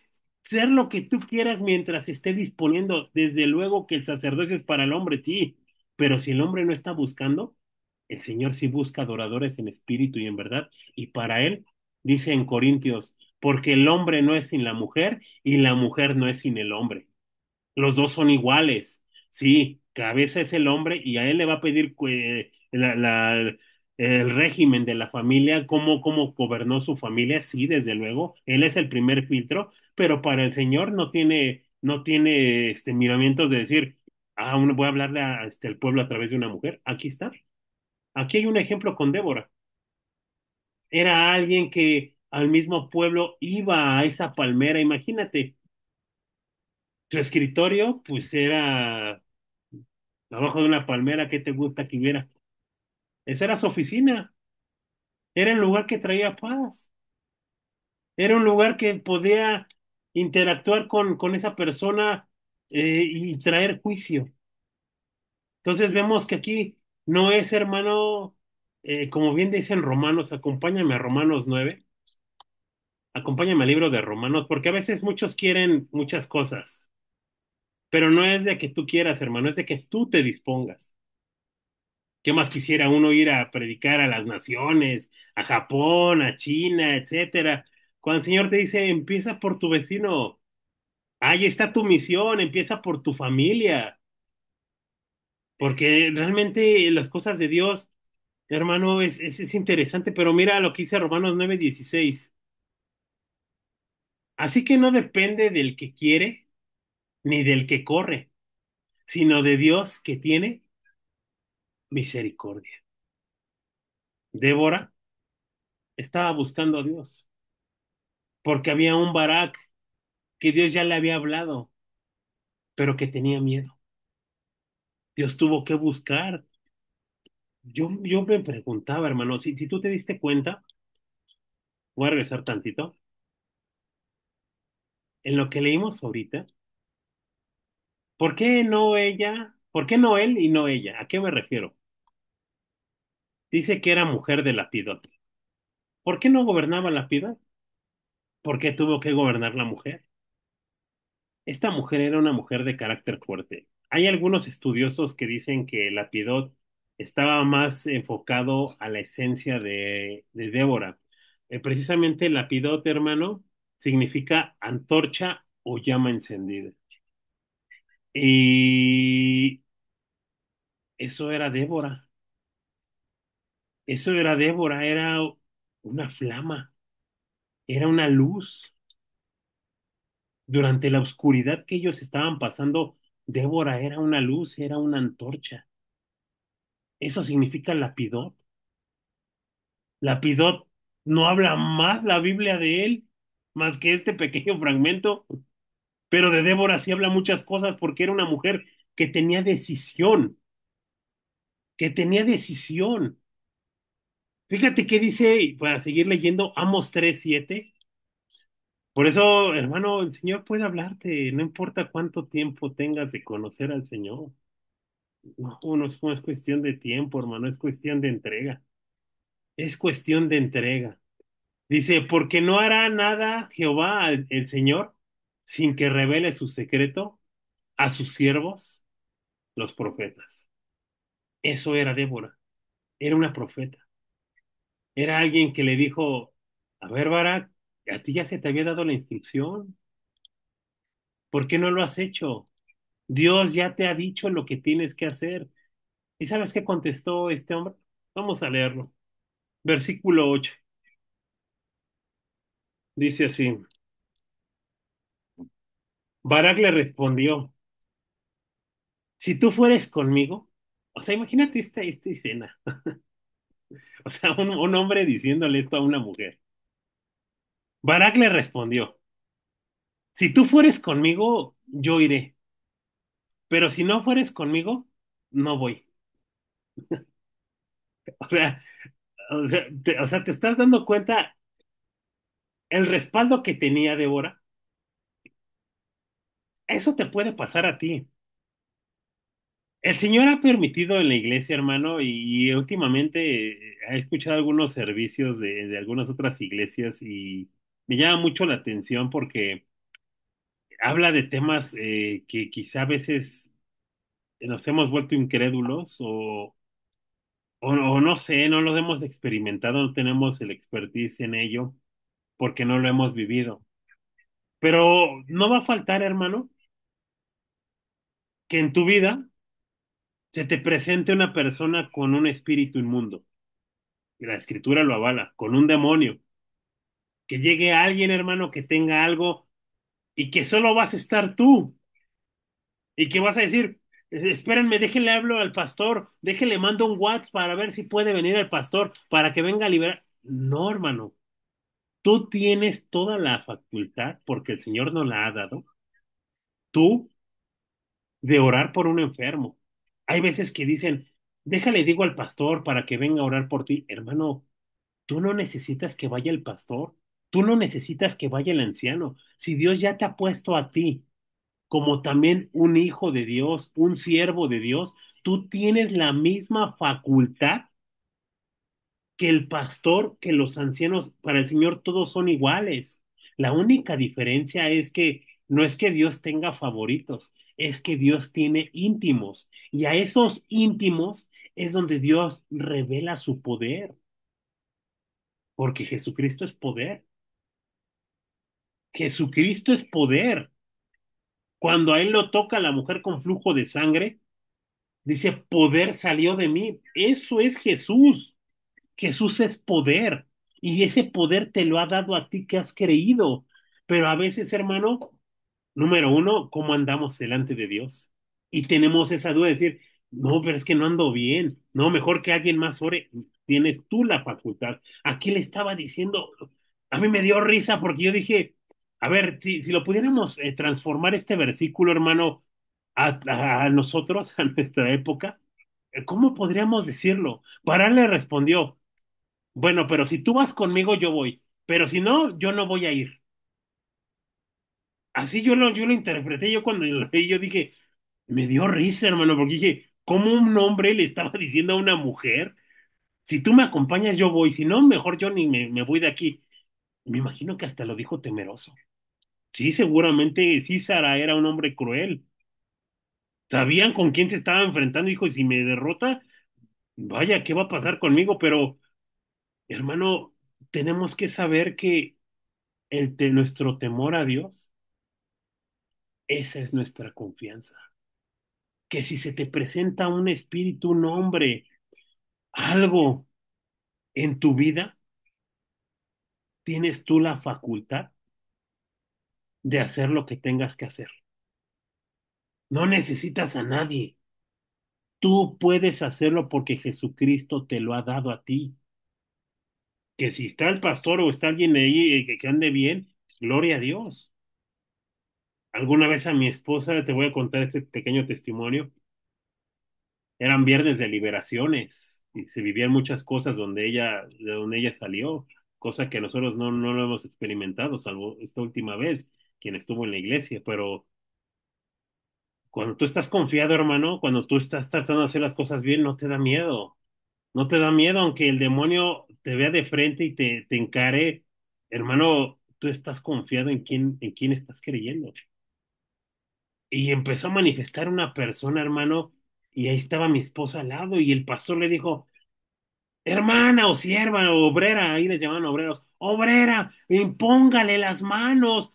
ser lo que tú quieras mientras esté disponiendo. Desde luego que el sacerdocio es para el hombre, sí, pero si el hombre no está buscando, El Señor sí busca adoradores en espíritu y en verdad. Y para Él, dice en Corintios, porque el hombre no es sin la mujer y la mujer no es sin el hombre. Los dos son iguales. Sí, cabeza es el hombre y a él le va a pedir el régimen de la familia, cómo gobernó su familia. Sí, desde luego, él es el primer filtro, pero para el Señor no tiene miramientos de decir, voy a hablarle al pueblo a través de una mujer. Aquí está. Aquí hay un ejemplo con Débora. Era alguien que al mismo pueblo iba a esa palmera, imagínate. Su escritorio, pues era abajo de una palmera, ¿qué te gusta que hubiera? Esa era su oficina, era un lugar que traía paz, era un lugar que podía interactuar con esa persona y traer juicio. Entonces vemos que aquí no es, hermano, como bien dicen Romanos, acompáñame a Romanos 9, acompáñame al libro de Romanos, porque a veces muchos quieren muchas cosas, pero no es de que tú quieras, hermano, es de que tú te dispongas. ¿Qué más quisiera uno ir a predicar a las naciones, a Japón, a China, etcétera? Cuando el Señor te dice, empieza por tu vecino, ahí está tu misión, empieza por tu familia, porque realmente las cosas de Dios, hermano, es interesante, pero mira lo que dice Romanos 9:16. Así que no depende del que quiere ni del que corre, sino de Dios que tiene misericordia. Débora estaba buscando a Dios, porque había un Barak que Dios ya le había hablado, pero que tenía miedo. Dios tuvo que buscar. Yo me preguntaba, hermano, si tú te diste cuenta, voy a regresar tantito, en lo que leímos ahorita, ¿por qué no ella? ¿Por qué no él y no ella? ¿A qué me refiero? Dice que era mujer de Lapidot. ¿Por qué no gobernaba Lapidot? ¿Por qué tuvo que gobernar la mujer? Esta mujer era una mujer de carácter fuerte. Hay algunos estudiosos que dicen que Lapidot estaba más enfocado a la esencia de Débora. Precisamente Lapidot, hermano, significa antorcha o llama encendida. Y eso era Débora. Eso era Débora, era una flama, era una luz. Durante la oscuridad que ellos estaban pasando, Débora era una luz, era una antorcha. Eso significa Lapidot. Lapidot no habla más la Biblia de él, más que este pequeño fragmento, pero de Débora sí habla muchas cosas porque era una mujer que tenía decisión, que tenía decisión. Fíjate qué dice, para seguir leyendo, Amos 3:7. Por eso, hermano, el Señor puede hablarte, no importa cuánto tiempo tengas de conocer al Señor. No es cuestión de tiempo, hermano, es cuestión de entrega. Es cuestión de entrega. Dice, porque no hará nada Jehová el Señor sin que revele su secreto a sus siervos, los profetas. Eso era Débora, era una profeta. Era alguien que le dijo, a ver, Barak, a ti ya se te había dado la instrucción, ¿por qué no lo has hecho? Dios ya te ha dicho lo que tienes que hacer. ¿Y sabes qué contestó este hombre? Vamos a leerlo. Versículo 8. Dice así, Barak le respondió, si tú fueres conmigo, o sea, imagínate esta escena, o sea, un hombre diciéndole esto a una mujer. Barak le respondió, si tú fueres conmigo, yo iré, pero si no fueres conmigo, no voy. O sea, te estás dando cuenta el respaldo que tenía Débora. Eso te puede pasar a ti. El Señor ha permitido en la iglesia, hermano, y últimamente he escuchado algunos servicios de algunas otras iglesias y me llama mucho la atención porque habla de temas que quizá a veces nos hemos vuelto incrédulos o no sé, no lo hemos experimentado, no tenemos el expertise en ello, porque no lo hemos vivido. Pero no va a faltar, hermano, que en tu vida se te presente una persona con un espíritu inmundo. Y la escritura lo avala, con un demonio. Que llegue alguien, hermano, que tenga algo y que solo vas a estar tú. Y que vas a decir, espérenme, déjenle hablo al pastor, déjenle mando un WhatsApp para ver si puede venir el pastor, para que venga a liberar. No, hermano, tú tienes toda la facultad, porque el Señor nos la ha dado, tú, de orar por un enfermo. Hay veces que dicen, déjale, digo al pastor para que venga a orar por ti. Hermano, tú no necesitas que vaya el pastor, tú no necesitas que vaya el anciano. Si Dios ya te ha puesto a ti como también un hijo de Dios, un siervo de Dios, tú tienes la misma facultad que el pastor, que los ancianos. Para el Señor todos son iguales. La única diferencia es que no es que Dios tenga favoritos, es que Dios tiene íntimos. Y a esos íntimos es donde Dios revela su poder, porque Jesucristo es poder. Jesucristo es poder. Cuando a él lo toca la mujer con flujo de sangre, dice, poder salió de mí. Eso es Jesús. Jesús es poder. Y ese poder te lo ha dado a ti que has creído. Pero a veces, hermano, número uno, ¿cómo andamos delante de Dios? Y tenemos esa duda de decir, no, pero es que no ando bien. No, mejor que alguien más ore. Tienes tú la facultad. Aquí le estaba diciendo, a mí me dio risa porque yo dije, a ver, si lo pudiéramos transformar este versículo, hermano, a nosotros, a nuestra época, ¿cómo podríamos decirlo? Para él le respondió, bueno, pero si tú vas conmigo, yo voy. Pero si no, yo no voy a ir. Así yo lo interpreté. Yo cuando lo leí, yo dije, me dio risa, hermano, porque dije, ¿cómo un hombre le estaba diciendo a una mujer? Si tú me acompañas, yo voy. Si no, mejor yo ni me voy de aquí. Me imagino que hasta lo dijo temeroso. Sí, seguramente sí, Sara era un hombre cruel. Sabían con quién se estaba enfrentando. Dijo, y si me derrota, vaya, ¿qué va a pasar conmigo? Pero, hermano, tenemos que saber que nuestro temor a Dios, esa es nuestra confianza. Que si se te presenta un espíritu, un hombre, algo en tu vida, tienes tú la facultad de hacer lo que tengas que hacer. No necesitas a nadie. Tú puedes hacerlo porque Jesucristo te lo ha dado a ti. Que si está el pastor o está alguien ahí que ande bien, gloria a Dios. Alguna vez a mi esposa, te voy a contar este pequeño testimonio, eran viernes de liberaciones y se vivían muchas cosas de donde ella salió, cosa que nosotros no lo hemos experimentado, salvo esta última vez, quien estuvo en la iglesia. Pero cuando tú estás confiado, hermano, cuando tú estás tratando de hacer las cosas bien, no te da miedo. No te da miedo, aunque el demonio te vea de frente y te encare, hermano, tú estás confiado en quién estás creyendo. Y empezó a manifestar una persona, hermano, y ahí estaba mi esposa al lado, y el pastor le dijo, hermana o sierva o obrera, ahí les llaman obreros, obrera, impóngale las manos,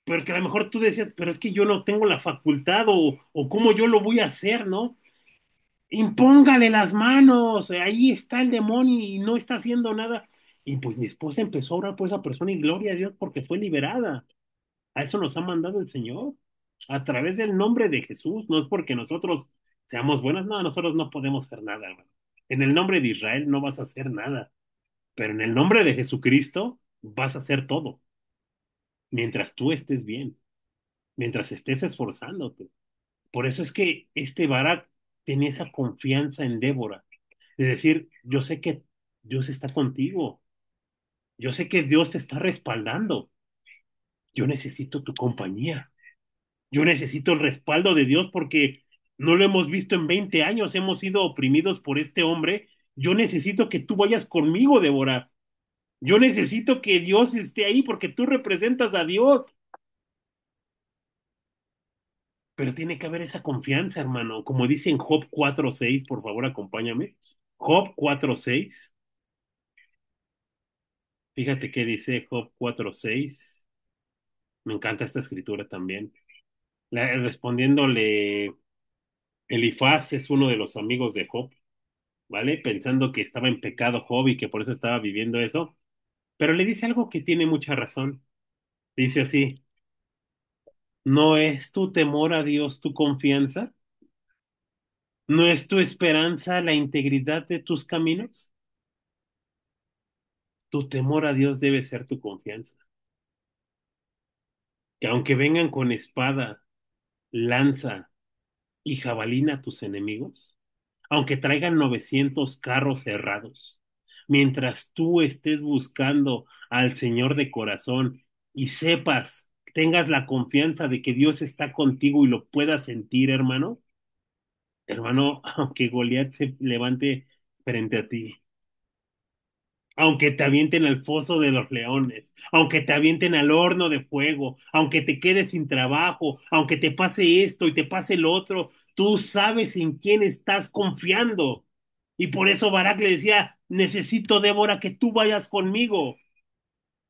porque a lo mejor tú decías, pero es que yo no tengo la facultad o cómo yo lo voy a hacer, ¿no? Impóngale las manos, ahí está el demonio y no está haciendo nada. Y pues mi esposa empezó a orar por esa persona y gloria a Dios porque fue liberada. A eso nos ha mandado el Señor, a través del nombre de Jesús. No es porque nosotros seamos buenos, no, nosotros no podemos hacer nada, hermano. En el nombre de Israel no vas a hacer nada, pero en el nombre de Jesucristo vas a hacer todo, mientras tú estés bien, mientras estés esforzándote. Por eso es que este Barak tenía esa confianza en Débora, de decir, yo sé que Dios está contigo, yo sé que Dios te está respaldando, yo necesito tu compañía. Yo necesito el respaldo de Dios porque no lo hemos visto en 20 años, hemos sido oprimidos por este hombre. Yo necesito que tú vayas conmigo, Débora. Yo necesito que Dios esté ahí porque tú representas a Dios. Pero tiene que haber esa confianza, hermano. Como dice en Job 4:6, por favor, acompáñame. Job 4:6. Fíjate qué dice Job 4:6. Me encanta esta escritura también. Respondiéndole, Elifaz es uno de los amigos de Job, ¿vale? Pensando que estaba en pecado Job y que por eso estaba viviendo eso. Pero le dice algo que tiene mucha razón. Dice así, ¿no es tu temor a Dios tu confianza? ¿No es tu esperanza la integridad de tus caminos? Tu temor a Dios debe ser tu confianza. Que aunque vengan con espada, lanza y jabalina tus enemigos, aunque traigan 900 carros cerrados, mientras tú estés buscando al Señor de corazón y sepas, tengas la confianza de que Dios está contigo y lo puedas sentir, hermano, aunque Goliat se levante frente a ti, aunque te avienten al foso de los leones, aunque te avienten al horno de fuego, aunque te quedes sin trabajo, aunque te pase esto y te pase el otro, tú sabes en quién estás confiando. Y por eso Barak le decía, necesito, Débora, que tú vayas conmigo.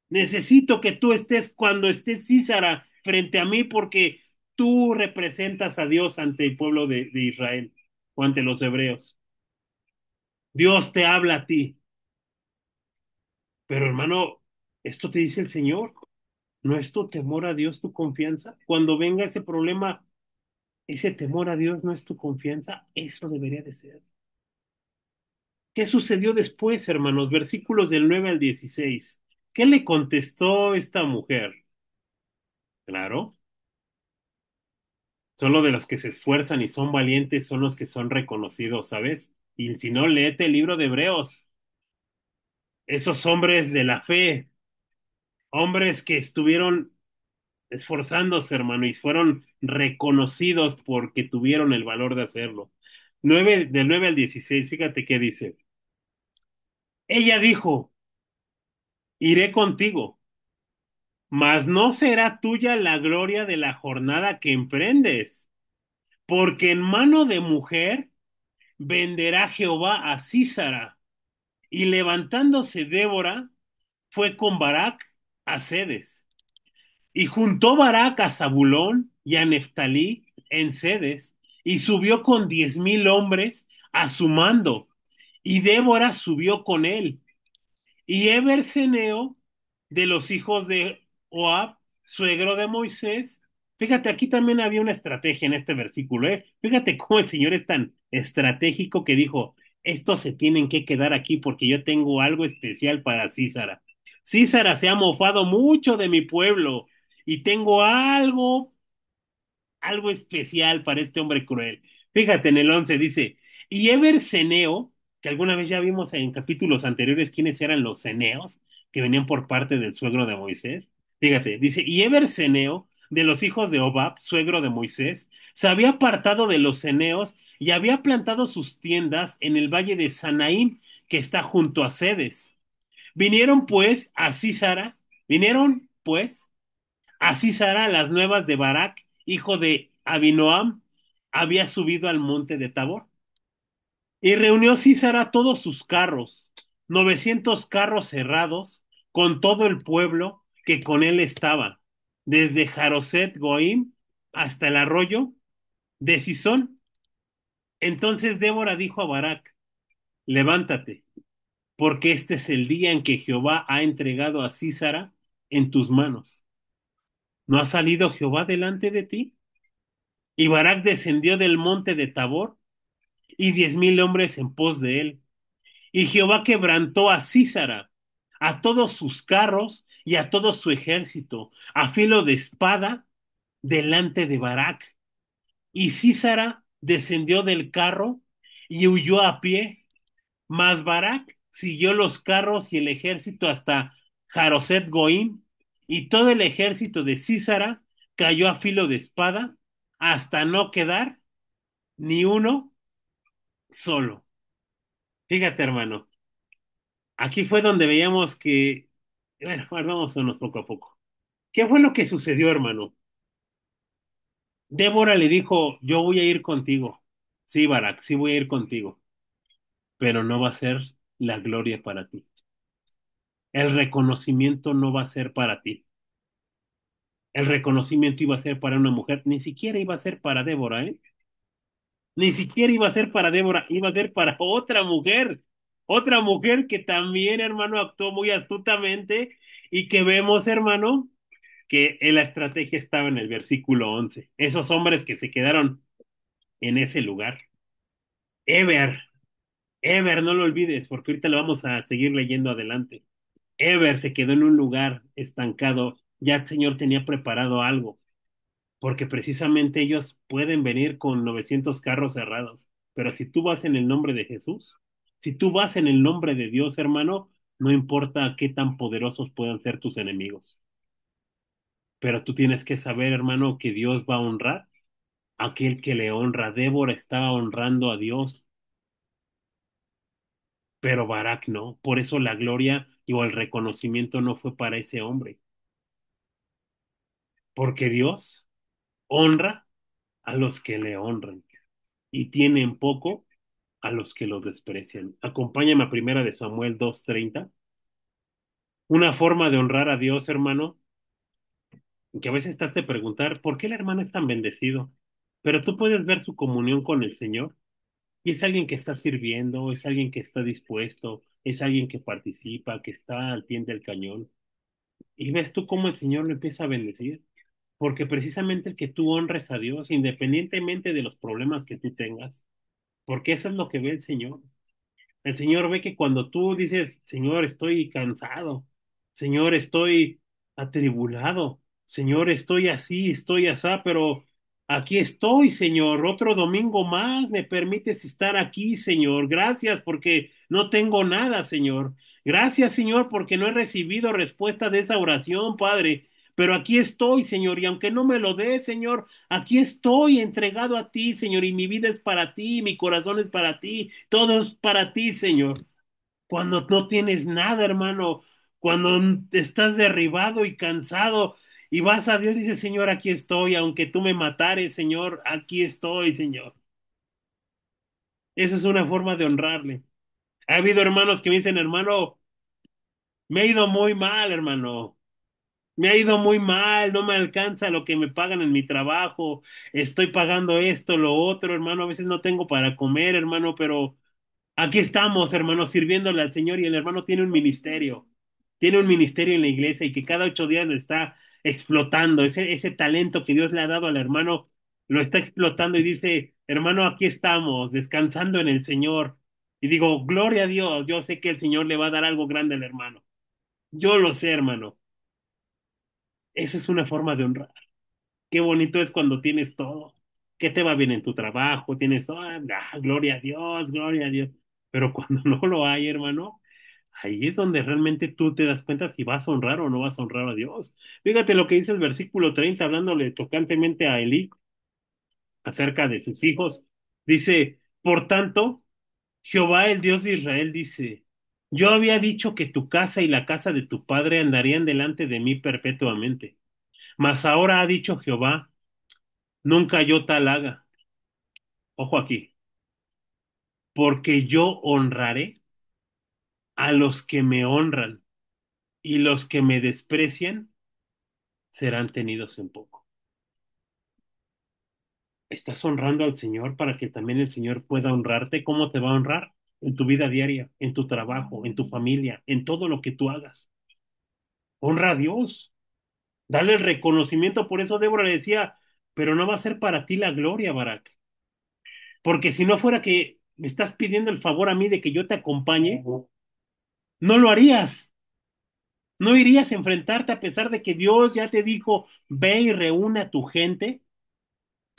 Necesito que tú estés cuando estés Císara frente a mí porque tú representas a Dios ante el pueblo de Israel o ante los hebreos. Dios te habla a ti. Pero hermano, esto te dice el Señor. ¿No es tu temor a Dios tu confianza? Cuando venga ese problema, ese temor a Dios no es tu confianza. Eso debería de ser. ¿Qué sucedió después, hermanos? Versículos del 9 al 16. ¿Qué le contestó esta mujer? Claro, solo de los que se esfuerzan y son valientes son los que son reconocidos, ¿sabes? Y si no, léete el libro de Hebreos. Esos hombres de la fe, hombres que estuvieron esforzándose, hermano, y fueron reconocidos porque tuvieron el valor de hacerlo. Del 9 al 16, fíjate qué dice. Ella dijo, iré contigo, mas no será tuya la gloria de la jornada que emprendes, porque en mano de mujer venderá Jehová a Císara. Y levantándose Débora, fue con Barak a Cedes. Y juntó Barak a Zabulón y a Neftalí en Cedes, y subió con 10,000 hombres a su mando, y Débora subió con él. Y Eberseneo, de los hijos de Oab, suegro de Moisés. Fíjate, aquí también había una estrategia en este versículo, ¿eh? Fíjate cómo el Señor es tan estratégico que dijo, estos se tienen que quedar aquí porque yo tengo algo especial para Císara. Císara se ha mofado mucho de mi pueblo y tengo algo especial para este hombre cruel. Fíjate, en el 11 dice, y Eber Ceneo, que alguna vez ya vimos en capítulos anteriores quiénes eran los ceneos, que venían por parte del suegro de Moisés. Fíjate, dice, y Eber Ceneo, de los hijos de Obab, suegro de Moisés, se había apartado de los ceneos y había plantado sus tiendas en el valle de Sanaim, que está junto a Cedes. Vinieron pues a Císara, vinieron pues Así Sara, las nuevas de Barak, hijo de Abinoam, había subido al monte de Tabor. Y reunió Císara todos sus carros, 900 carros cerrados, con todo el pueblo que con él estaba, desde Jaroset Goim hasta el arroyo de Sison. Entonces Débora dijo a Barak, levántate, porque este es el día en que Jehová ha entregado a Císara en tus manos. ¿No ha salido Jehová delante de ti? Y Barak descendió del monte de Tabor y 10,000 hombres en pos de él. Y Jehová quebrantó a Císara, a todos sus carros y a todo su ejército, a filo de espada, delante de Barak. Y Císara descendió del carro y huyó a pie, mas Barak siguió los carros y el ejército hasta Jaroset Goim, y todo el ejército de Císara cayó a filo de espada hasta no quedar ni uno solo. Fíjate, hermano, aquí fue donde veíamos que, bueno, vámonos poco a poco. ¿Qué fue lo que sucedió, hermano? Débora le dijo, yo voy a ir contigo. Sí, Barak, sí voy a ir contigo. pero no va a ser la gloria para ti. El reconocimiento no va a ser para ti. El reconocimiento iba a ser para una mujer, ni siquiera iba a ser para Débora, ¿eh? Ni siquiera iba a ser para Débora, iba a ser para otra mujer que también, hermano, actuó muy astutamente y que vemos, hermano, que la estrategia estaba en el versículo 11. Esos hombres que se quedaron en ese lugar. Eber, Eber, no lo olvides, porque ahorita lo vamos a seguir leyendo adelante. Eber se quedó en un lugar estancado, ya el Señor tenía preparado algo, porque precisamente ellos pueden venir con 900 carros cerrados, pero si tú vas en el nombre de Jesús, si tú vas en el nombre de Dios, hermano, no importa qué tan poderosos puedan ser tus enemigos, pero tú tienes que saber, hermano, que Dios va a honrar a aquel que le honra. Débora estaba honrando a Dios, pero Barak no. Por eso la gloria o el reconocimiento no fue para ese hombre, porque Dios honra a los que le honran y tiene en poco a los que los desprecian. Acompáñame a primera de Samuel 2:30. Una forma de honrar a Dios, hermano, que a veces te hace preguntar, ¿por qué el hermano es tan bendecido? Pero tú puedes ver su comunión con el Señor y es alguien que está sirviendo, es alguien que está dispuesto, es alguien que participa, que está al pie del cañón. Y ves tú cómo el Señor lo empieza a bendecir. Porque precisamente el que tú honres a Dios, independientemente de los problemas que tú tengas, porque eso es lo que ve el Señor. El Señor ve que cuando tú dices, Señor, estoy cansado, Señor, estoy atribulado, Señor, estoy así, estoy asá, pero aquí estoy, Señor, otro domingo más me permites estar aquí, Señor. Gracias porque no tengo nada, Señor. Gracias, Señor, porque no he recibido respuesta de esa oración, Padre. Pero aquí estoy, Señor, y aunque no me lo des, Señor, aquí estoy entregado a ti, Señor, y mi vida es para ti, mi corazón es para ti, todo es para ti, Señor. Cuando no tienes nada, hermano, cuando estás derribado y cansado y vas a Dios, dices, Señor, aquí estoy, aunque tú me matares, Señor, aquí estoy, Señor. Esa es una forma de honrarle. Ha habido hermanos que me dicen, hermano, me ha ido muy mal, hermano. Me ha ido muy mal, no me alcanza lo que me pagan en mi trabajo, estoy pagando esto, lo otro, hermano, a veces no tengo para comer, hermano, pero aquí estamos, hermano, sirviéndole al Señor y el hermano tiene un ministerio en la iglesia y que cada 8 días lo está explotando, ese talento que Dios le ha dado al hermano, lo está explotando y dice, hermano, aquí estamos, descansando en el Señor. Y digo, gloria a Dios, yo sé que el Señor le va a dar algo grande al hermano. Yo lo sé, hermano. Eso es una forma de honrar. Qué bonito es cuando tienes todo, que te va bien en tu trabajo, tienes, gloria a Dios, gloria a Dios. Pero cuando no lo hay, hermano, ahí es donde realmente tú te das cuenta si vas a honrar o no vas a honrar a Dios. Fíjate lo que dice el versículo 30, hablándole tocantemente a Elí acerca de sus hijos. Dice, por tanto, Jehová, el Dios de Israel, dice, yo había dicho que tu casa y la casa de tu padre andarían delante de mí perpetuamente. Mas ahora ha dicho Jehová, nunca yo tal haga. Ojo aquí, porque yo honraré a los que me honran y los que me desprecian serán tenidos en poco. ¿Estás honrando al Señor para que también el Señor pueda honrarte? ¿Cómo te va a honrar? En tu vida diaria, en tu trabajo, en tu familia, en todo lo que tú hagas. Honra a Dios, dale el reconocimiento. Por eso Débora le decía, pero no va a ser para ti la gloria, Barak. Porque si no fuera que me estás pidiendo el favor a mí de que yo te acompañe, no lo harías. No irías a enfrentarte a pesar de que Dios ya te dijo, ve y reúne a tu gente.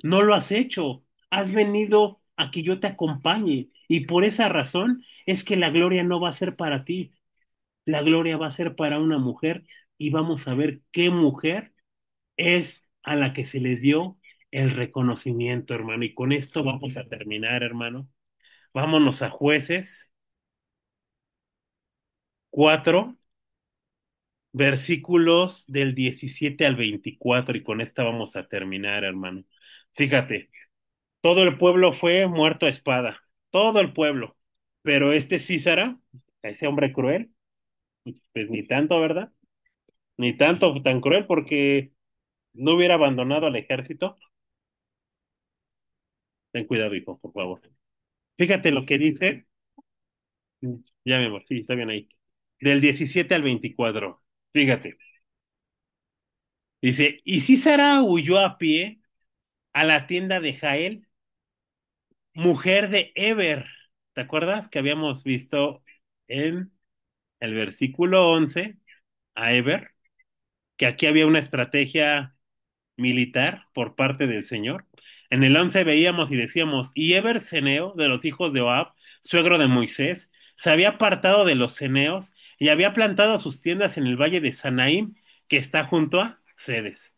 No lo has hecho. Has venido a que yo te acompañe. Y por esa razón es que la gloria no va a ser para ti. La gloria va a ser para una mujer. Y vamos a ver qué mujer es a la que se le dio el reconocimiento, hermano. Y con esto vamos a terminar, hermano. Vámonos a Jueces 4 versículos del 17 al 24 y con esta vamos a terminar, hermano. Fíjate, todo el pueblo fue muerto a espada, todo el pueblo. Pero este Císara, ese hombre cruel, pues ni tanto, ¿verdad? Ni tanto tan cruel porque no hubiera abandonado al ejército. Ten cuidado, hijo, por favor. Fíjate lo que dice. Ya, mi amor, sí, está bien ahí. Del 17 al 24. Fíjate. Dice, y Císara huyó a pie a la tienda de Jael, mujer de Eber. ¿Te acuerdas que habíamos visto en el versículo 11 a Eber? Que aquí había una estrategia militar por parte del Señor. En el 11 veíamos y decíamos, y Eber Ceneo, de los hijos de Oab, suegro de Moisés, se había apartado de los ceneos y había plantado sus tiendas en el valle de Sanaim, que está junto a Cedes.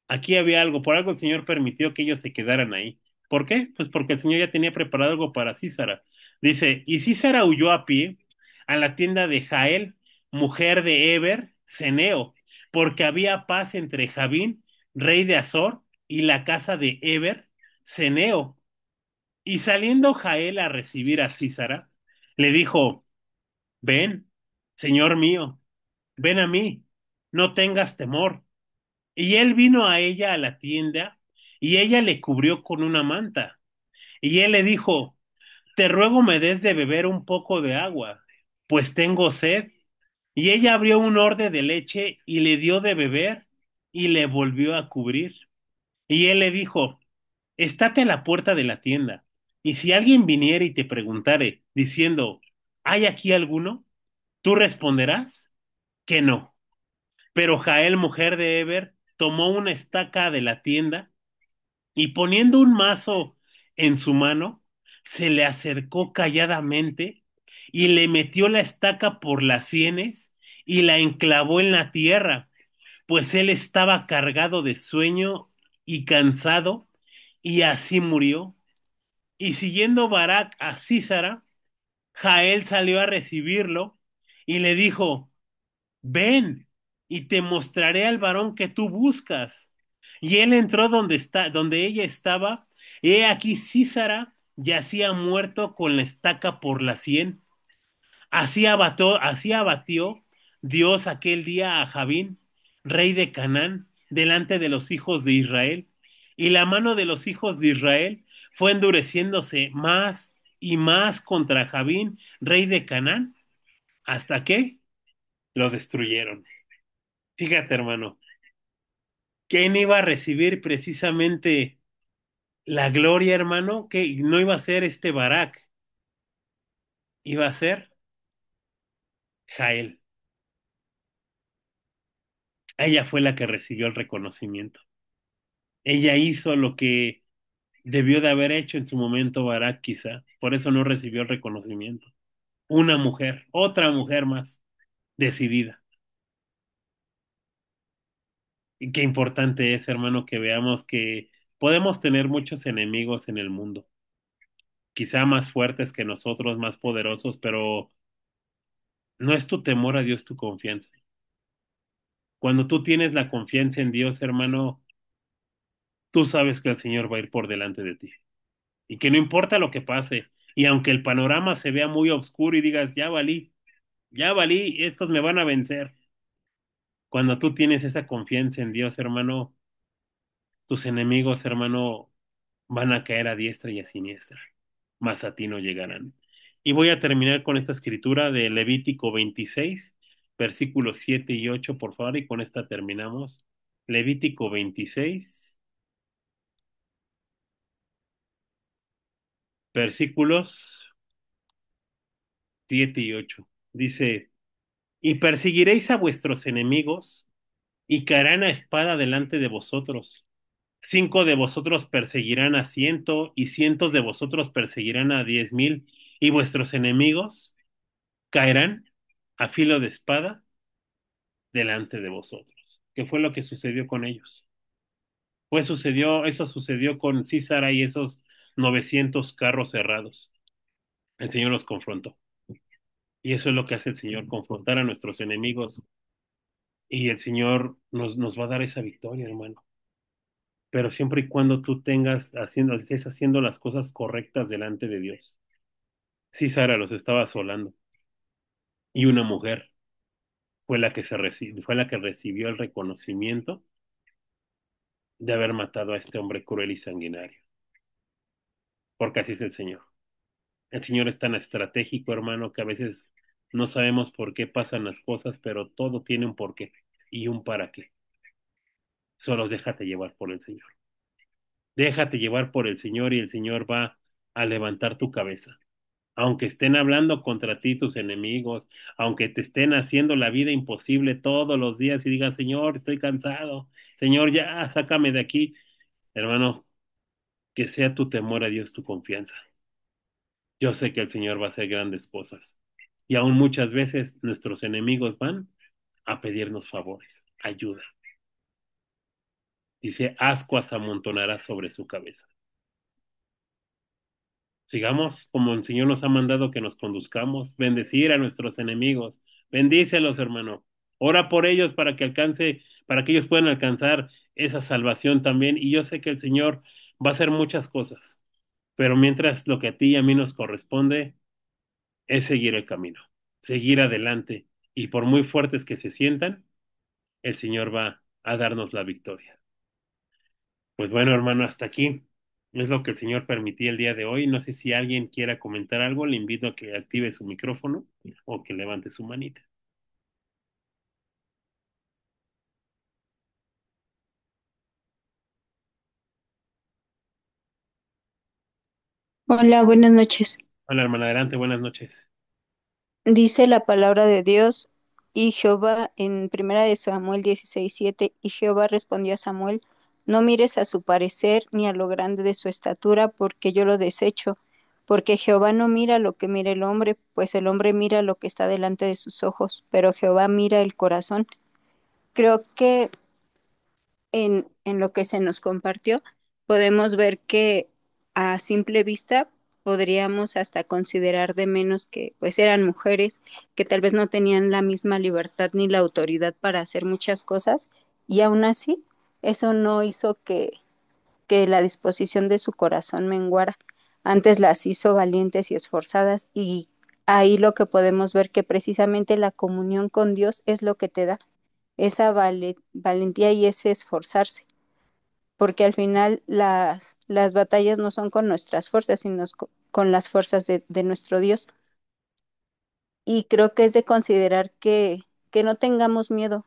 Aquí había algo, por algo el Señor permitió que ellos se quedaran ahí. ¿Por qué? Pues porque el Señor ya tenía preparado algo para Císara. Dice, y Císara huyó a pie a la tienda de Jael, mujer de Eber, Ceneo, porque había paz entre Javín, rey de Azor, y la casa de Eber, Ceneo. Y saliendo Jael a recibir a Císara, le dijo, ven, señor mío, ven a mí, no tengas temor. Y él vino a ella a la tienda, y ella le cubrió con una manta. Y él le dijo, te ruego me des de beber un poco de agua, pues tengo sed. Y ella abrió un orde de leche y le dio de beber, y le volvió a cubrir. Y él le dijo, estate a la puerta de la tienda, y si alguien viniere y te preguntare, diciendo, ¿hay aquí alguno? Tú responderás que no. Pero Jael, mujer de Eber, tomó una estaca de la tienda y poniendo un mazo en su mano, se le acercó calladamente y le metió la estaca por las sienes y la enclavó en la tierra, pues él estaba cargado de sueño y cansado, y así murió. Y siguiendo Barak a Císara, Jael salió a recibirlo y le dijo, ven y te mostraré al varón que tú buscas. Y él entró donde ella estaba, y he aquí Císara yacía muerto con la estaca por la sien. Así abatió Dios aquel día a Javín, rey de Canaán, delante de los hijos de Israel. Y la mano de los hijos de Israel fue endureciéndose más y más contra Javín, rey de Canaán, hasta que lo destruyeron. Fíjate, hermano, ¿quién iba a recibir precisamente la gloria, hermano? Que no iba a ser este Barak, iba a ser Jael. Ella fue la que recibió el reconocimiento. Ella hizo lo que debió de haber hecho en su momento Barak, quizá. Por eso no recibió el reconocimiento. Una mujer, otra mujer más decidida. Y qué importante es, hermano, que veamos que podemos tener muchos enemigos en el mundo, quizá más fuertes que nosotros, más poderosos, pero no es tu temor a Dios tu confianza. Cuando tú tienes la confianza en Dios, hermano, tú sabes que el Señor va a ir por delante de ti y que no importa lo que pase, y aunque el panorama se vea muy oscuro y digas, ya valí, estos me van a vencer. Cuando tú tienes esa confianza en Dios, hermano, tus enemigos, hermano, van a caer a diestra y a siniestra, mas a ti no llegarán. Y voy a terminar con esta escritura de Levítico 26, versículos 7 y 8, por favor, y con esta terminamos. Levítico 26, versículos 7 y 8. Dice, y perseguiréis a vuestros enemigos, y caerán a espada delante de vosotros. 5 de vosotros perseguirán a 100, y cientos de vosotros perseguirán a 10,000, y vuestros enemigos caerán a filo de espada delante de vosotros. ¿Qué fue lo que sucedió con ellos? Eso sucedió con Císara y esos 900 carros cerrados. El Señor los confrontó. Y eso es lo que hace el Señor, confrontar a nuestros enemigos. Y el Señor nos va a dar esa victoria, hermano. Pero siempre y cuando tú estés haciendo las cosas correctas delante de Dios. Sara los estaba asolando y una mujer fue la que recibió el reconocimiento de haber matado a este hombre cruel y sanguinario, porque así es el Señor. El Señor es tan estratégico, hermano, que a veces no sabemos por qué pasan las cosas, pero todo tiene un porqué y un para qué. Solo déjate llevar por el Señor. Déjate llevar por el Señor y el Señor va a levantar tu cabeza. Aunque estén hablando contra ti tus enemigos, aunque te estén haciendo la vida imposible todos los días y digas, Señor, estoy cansado, Señor, ya, sácame de aquí. Hermano, que sea tu temor a Dios tu confianza. Yo sé que el Señor va a hacer grandes cosas. Y aún muchas veces nuestros enemigos van a pedirnos favores, ayuda. Dice, ascuas amontonará sobre su cabeza. Sigamos como el Señor nos ha mandado que nos conduzcamos, bendecir a nuestros enemigos, bendícelos, hermano. Ora por ellos para que para que ellos puedan alcanzar esa salvación también. Y yo sé que el Señor va a hacer muchas cosas, pero mientras lo que a ti y a mí nos corresponde es seguir el camino, seguir adelante. Y por muy fuertes que se sientan, el Señor va a darnos la victoria. Pues bueno, hermano, hasta aquí es lo que el Señor permitía el día de hoy. No sé si alguien quiera comentar algo, le invito a que active su micrófono o que levante su manita. Hola, buenas noches. Hola, hermana, adelante, buenas noches. Dice la palabra de Dios y Jehová en primera de Samuel 16:7, y Jehová respondió a Samuel: No mires a su parecer ni a lo grande de su estatura, porque yo lo desecho, porque Jehová no mira lo que mira el hombre, pues el hombre mira lo que está delante de sus ojos, pero Jehová mira el corazón. Creo que en lo que se nos compartió, podemos ver que a simple vista podríamos hasta considerar de menos que pues eran mujeres que tal vez no tenían la misma libertad ni la autoridad para hacer muchas cosas, y aún así eso no hizo que la disposición de su corazón menguara. Antes las hizo valientes y esforzadas, y ahí lo que podemos ver que precisamente la comunión con Dios es lo que te da esa valentía y ese esforzarse, porque al final las batallas no son con nuestras fuerzas, sino con las fuerzas de nuestro Dios. Y creo que es de considerar que no tengamos miedo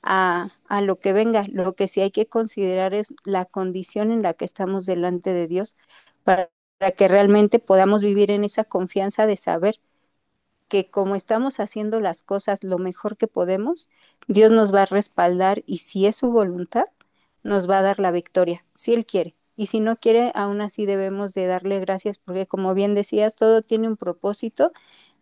a lo que venga. Lo que sí hay que considerar es la condición en la que estamos delante de Dios, para que realmente podamos vivir en esa confianza de saber que como estamos haciendo las cosas lo mejor que podemos, Dios nos va a respaldar, y si es su voluntad, nos va a dar la victoria, si Él quiere. Y si no quiere, aún así debemos de darle gracias, porque como bien decías, todo tiene un propósito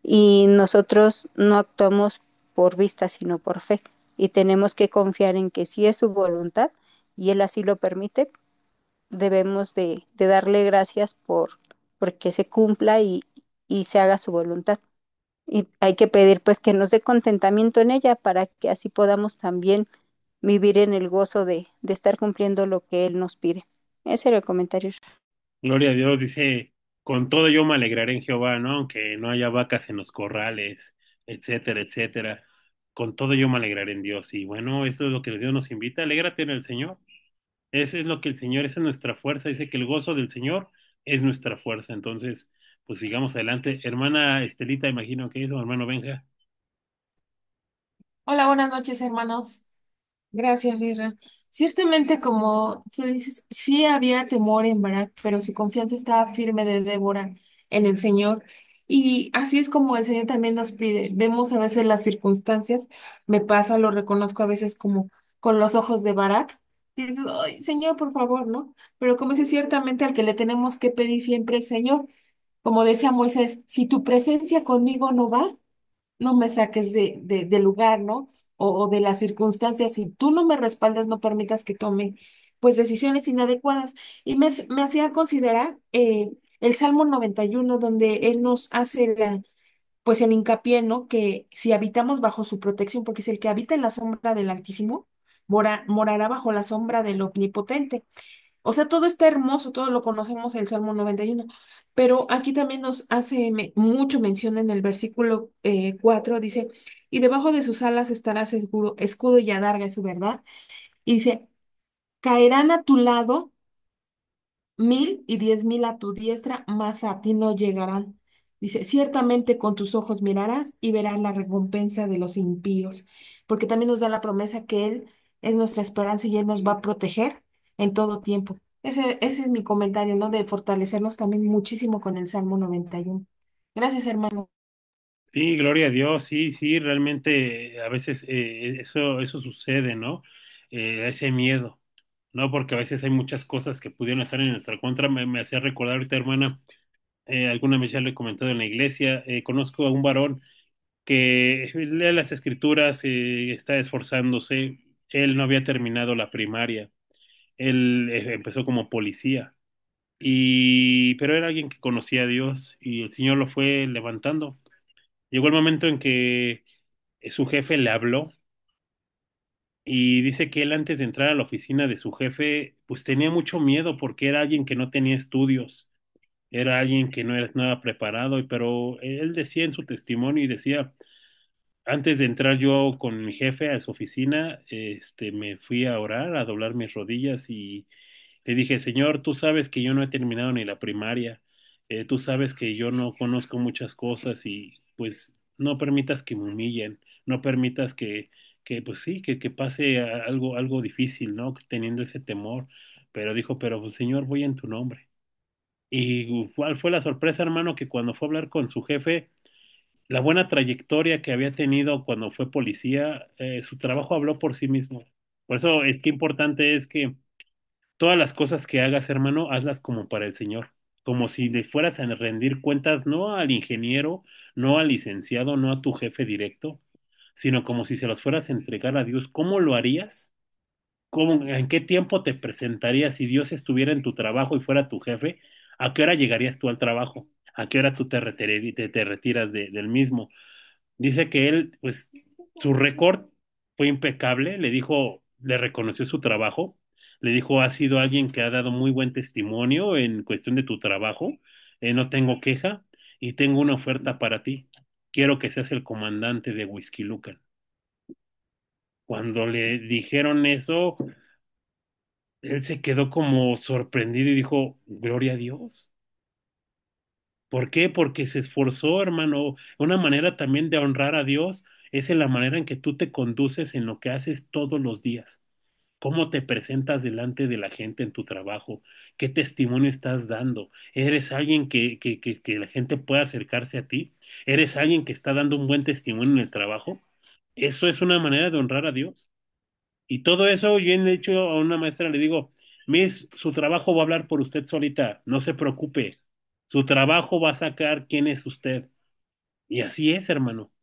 y nosotros no actuamos por vista, sino por fe. Y tenemos que confiar en que si es su voluntad y Él así lo permite, debemos de darle gracias porque se cumpla y se haga su voluntad. Y hay que pedir pues que nos dé contentamiento en ella, para que así podamos también vivir en el gozo de estar cumpliendo lo que Él nos pide. Ese era el comentario. Gloria a Dios, dice, con todo yo me alegraré en Jehová, ¿no? Aunque no haya vacas en los corrales, etcétera, etcétera. Con todo yo me alegraré en Dios. Y bueno, eso es lo que Dios nos invita, alégrate en el Señor. Ese es lo que el Señor, esa es nuestra fuerza. Dice que el gozo del Señor es nuestra fuerza. Entonces, pues sigamos adelante. Hermana Estelita, imagino que eso, hermano Benja. Hola, buenas noches, hermanos. Gracias, Isra. Ciertamente, como tú dices, sí había temor en Barak, pero su confianza estaba firme de Débora en el Señor. Y así es como el Señor también nos pide. Vemos a veces las circunstancias, me pasa, lo reconozco a veces como con los ojos de Barak. Y dices, ay, Señor, por favor, ¿no? Pero como dice ciertamente al que le tenemos que pedir siempre, Señor, como decía Moisés, si tu presencia conmigo no va, no me saques del lugar, ¿no? O de las circunstancias. Si tú no me respaldas, no permitas que tome, pues, decisiones inadecuadas. Y me hacía considerar el Salmo 91, donde él nos hace pues el hincapié, ¿no? Que si habitamos bajo su protección, porque es el que habita en la sombra del Altísimo, morará bajo la sombra del Omnipotente. O sea, todo está hermoso, todo lo conocemos el Salmo 91, pero aquí también nos hace mucho mención en el versículo 4, dice, y debajo de sus alas estará seguro, escudo y adarga es su verdad. Y dice, caerán a tu lado 1000 y 10,000 a tu diestra, mas a ti no llegarán. Dice, ciertamente con tus ojos mirarás y verás la recompensa de los impíos, porque también nos da la promesa que Él es nuestra esperanza y Él nos va a proteger en todo tiempo. Ese es mi comentario, ¿no? De fortalecernos también muchísimo con el Salmo 91. Gracias, hermano. Sí, gloria a Dios, sí, sí, realmente a veces eso sucede, ¿no? Ese miedo, ¿no? Porque a veces hay muchas cosas que pudieron estar en nuestra contra. Me hacía recordar ahorita, hermana, alguna vez ya lo he comentado en la iglesia, conozco a un varón que lee las escrituras, está esforzándose. Él no había terminado la primaria, él empezó como policía, pero era alguien que conocía a Dios y el Señor lo fue levantando. Llegó el momento en que su jefe le habló y dice que él antes de entrar a la oficina de su jefe, pues tenía mucho miedo porque era alguien que no tenía estudios, era alguien que no era nada preparado, pero él decía en su testimonio y decía, antes de entrar yo con mi jefe a su oficina, me fui a orar, a doblar mis rodillas y le dije, Señor, tú sabes que yo no he terminado ni la primaria, tú sabes que yo no conozco muchas cosas y pues no permitas que me humillen, no permitas que pues sí, que pase algo difícil, ¿no? Teniendo ese temor. Pero dijo, pero pues, Señor, voy en tu nombre. Y cuál fue la sorpresa, hermano, que cuando fue a hablar con su jefe, la buena trayectoria que había tenido cuando fue policía, su trabajo habló por sí mismo. Por eso es que importante es que todas las cosas que hagas, hermano, hazlas como para el Señor, como si le fueras a rendir cuentas no al ingeniero, no al licenciado, no a tu jefe directo, sino como si se los fueras a entregar a Dios. ¿Cómo lo harías? ¿En qué tiempo te presentarías si Dios estuviera en tu trabajo y fuera tu jefe? ¿A qué hora llegarías tú al trabajo? ¿A qué hora tú te retiras del mismo? Dice que él, pues, su récord fue impecable, le dijo, le reconoció su trabajo, le dijo, has sido alguien que ha dado muy buen testimonio en cuestión de tu trabajo, no tengo queja y tengo una oferta para ti. Quiero que seas el comandante de Whisky Lucan. Cuando le dijeron eso, él se quedó como sorprendido y dijo, Gloria a Dios. ¿Por qué? Porque se esforzó, hermano. Una manera también de honrar a Dios es en la manera en que tú te conduces en lo que haces todos los días. ¿Cómo te presentas delante de la gente en tu trabajo? ¿Qué testimonio estás dando? ¿Eres alguien que la gente pueda acercarse a ti? ¿Eres alguien que está dando un buen testimonio en el trabajo? Eso es una manera de honrar a Dios. Y todo eso, yo de hecho a una maestra le digo, Miss, su trabajo va a hablar por usted solita, no se preocupe, su trabajo va a sacar quién es usted. Y así es, hermano.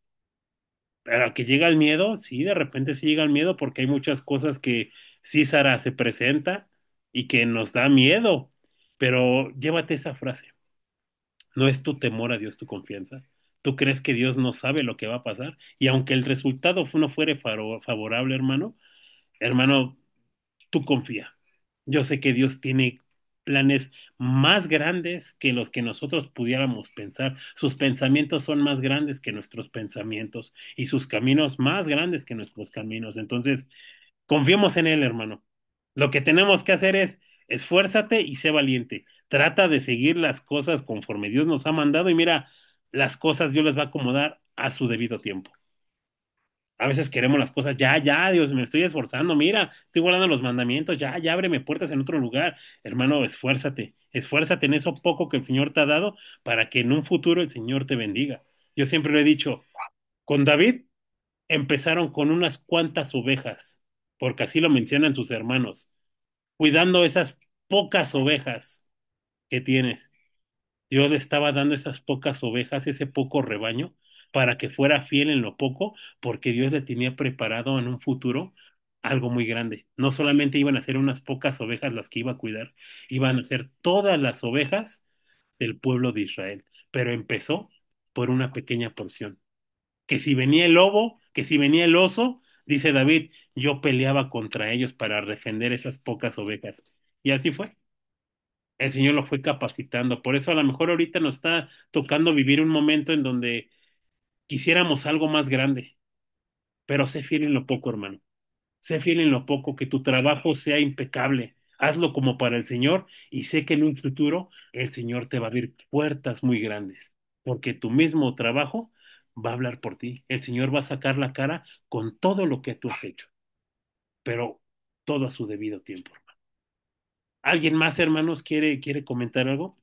Pero que llega el miedo, sí, de repente sí llega el miedo porque hay muchas cosas que sí, Sara, se presenta y que nos da miedo. Pero llévate esa frase, no es tu temor a Dios tu confianza. Tú crees que Dios no sabe lo que va a pasar y aunque el resultado no fuere favorable, hermano, tú confía. Yo sé que Dios tiene planes más grandes que los que nosotros pudiéramos pensar. Sus pensamientos son más grandes que nuestros pensamientos y sus caminos más grandes que nuestros caminos. Entonces, confiemos en Él, hermano. Lo que tenemos que hacer es esfuérzate y sé valiente. Trata de seguir las cosas conforme Dios nos ha mandado y mira, las cosas Dios las va a acomodar a su debido tiempo. A veces queremos las cosas, ya, ya, Dios, me estoy esforzando, mira, estoy guardando los mandamientos, ya, ya, ábreme puertas en otro lugar. Hermano, esfuérzate, esfuérzate en eso poco que el Señor te ha dado para que en un futuro el Señor te bendiga. Yo siempre lo he dicho, con David empezaron con unas cuantas ovejas, porque así lo mencionan sus hermanos, cuidando esas pocas ovejas que tienes. Dios le estaba dando esas pocas ovejas, ese poco rebaño, para que fuera fiel en lo poco, porque Dios le tenía preparado en un futuro algo muy grande. No solamente iban a ser unas pocas ovejas las que iba a cuidar, iban a ser todas las ovejas del pueblo de Israel. Pero empezó por una pequeña porción. Que si venía el lobo, que si venía el oso, dice David, yo peleaba contra ellos para defender esas pocas ovejas. Y así fue. El Señor lo fue capacitando. Por eso a lo mejor ahorita nos está tocando vivir un momento en donde quisiéramos algo más grande, pero sé fiel en lo poco, hermano. Sé fiel en lo poco, que tu trabajo sea impecable. Hazlo como para el Señor y sé que en un futuro el Señor te va a abrir puertas muy grandes, porque tu mismo trabajo va a hablar por ti. El Señor va a sacar la cara con todo lo que tú has hecho, pero todo a su debido tiempo. ¿Alguien más, hermanos, quiere comentar algo?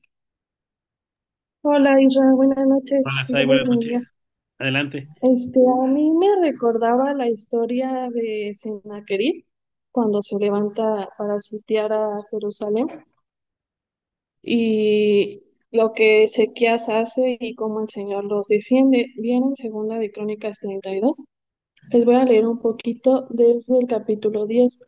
Hola Isra, buenas noches. Hola, Sai, Dios les buenas bendiga. noches. Adelante. A mí me recordaba la historia de Sennacherib cuando se levanta para sitiar a Jerusalén y lo que Ezequías hace y cómo el Señor los defiende. Viene en Segunda de Crónicas 32. Les voy a leer un poquito desde el capítulo 10.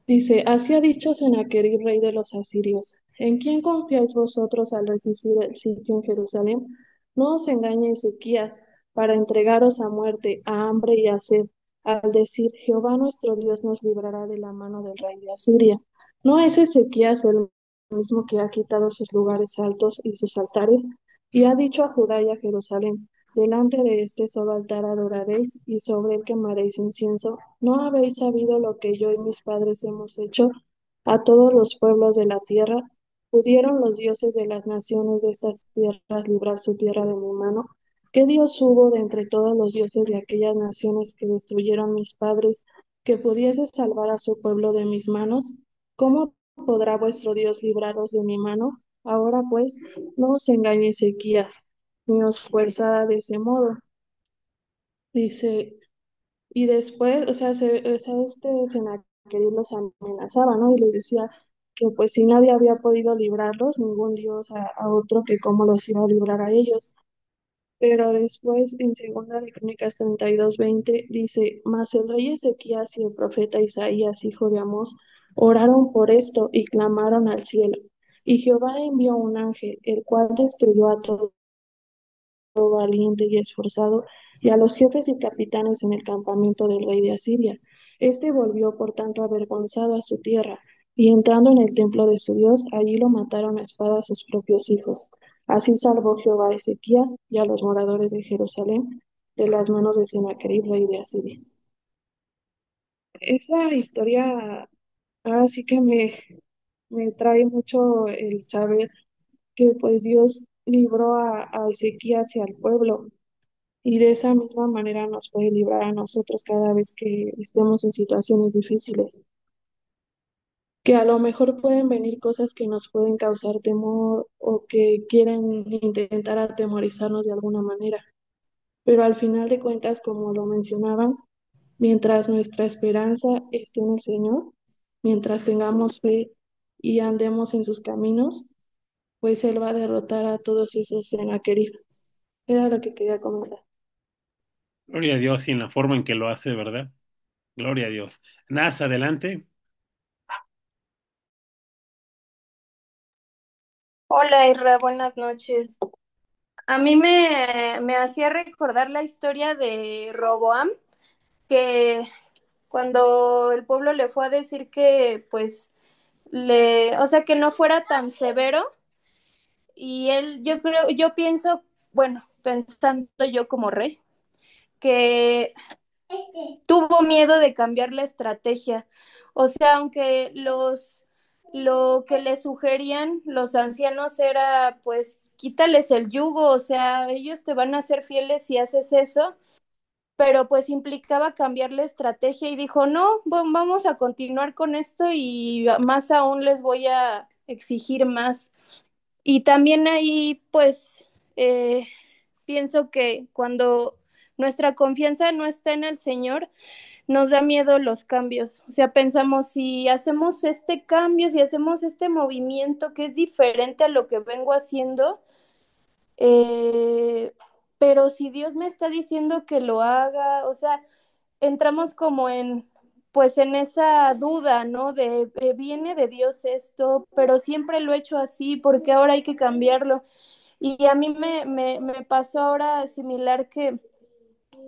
Dice, así ha dicho Sennacherib, rey de los asirios. ¿En quién confiáis vosotros al resistir el sitio en Jerusalén? No os engañe Ezequías para entregaros a muerte, a hambre y a sed, al decir, Jehová nuestro Dios nos librará de la mano del rey de Asiria. ¿No es Ezequías el mismo que ha quitado sus lugares altos y sus altares? Y ha dicho a Judá y a Jerusalén, delante de este solo altar adoraréis y sobre él quemaréis incienso. ¿No habéis sabido lo que yo y mis padres hemos hecho a todos los pueblos de la tierra? ¿Pudieron los dioses de las naciones de estas tierras librar su tierra de mi mano? ¿Qué Dios hubo de entre todos los dioses de aquellas naciones que destruyeron mis padres, que pudiese salvar a su pueblo de mis manos? ¿Cómo podrá vuestro Dios libraros de mi mano? Ahora pues, no os engañe Ezequías, ni os fuerza de ese modo. Dice, y después, este Sennacherib los amenazaba, ¿no? Y les decía que pues si nadie había podido librarlos, ningún dios a otro, que cómo los iba a librar a ellos. Pero después, en Segunda de Crónicas 32:20, dice, mas el rey Ezequías y el profeta Isaías, hijo de Amós, oraron por esto y clamaron al cielo. Y Jehová envió un ángel, el cual destruyó a todo valiente y esforzado, y a los jefes y capitanes en el campamento del rey de Asiria. Este volvió por tanto avergonzado a su tierra, y entrando en el templo de su Dios, allí lo mataron a espada sus propios hijos. Así salvó Jehová a Ezequías y a los moradores de Jerusalén de las manos de Sennacherib, rey de Asiria. Esa historia así que me trae mucho el saber que pues Dios libró a Ezequías y al pueblo. Y de esa misma manera nos puede librar a nosotros cada vez que estemos en situaciones difíciles, que a lo mejor pueden venir cosas que nos pueden causar temor o que quieren intentar atemorizarnos de alguna manera. Pero al final de cuentas, como lo mencionaban, mientras nuestra esperanza esté en el Señor, mientras tengamos fe y andemos en sus caminos, pues Él va a derrotar a todos esos Sennacherib. Era lo que quería comentar. Gloria a Dios y en la forma en que lo hace, ¿verdad? Gloria a Dios. Naz, adelante. Hola Isra, buenas noches. A mí me hacía recordar la historia de Roboam, que cuando el pueblo le fue a decir que pues o sea, que no fuera tan severo, y él, yo pienso, bueno, pensando yo como rey, que tuvo miedo de cambiar la estrategia. O sea, aunque lo que le sugerían los ancianos era, pues, quítales el yugo, o sea, ellos te van a ser fieles si haces eso, pero pues implicaba cambiar la estrategia y dijo, no, vamos a continuar con esto y más aún les voy a exigir más. Y también ahí, pues, pienso que cuando nuestra confianza no está en el Señor, nos da miedo los cambios. O sea, pensamos, si hacemos este cambio, si hacemos este movimiento que es diferente a lo que vengo haciendo, eh, pero si Dios me está diciendo que lo haga, o sea, entramos como en, pues en esa duda, ¿no? De, viene de Dios esto, pero siempre lo he hecho así, porque ahora hay que cambiarlo. Y a mí me pasó ahora similar que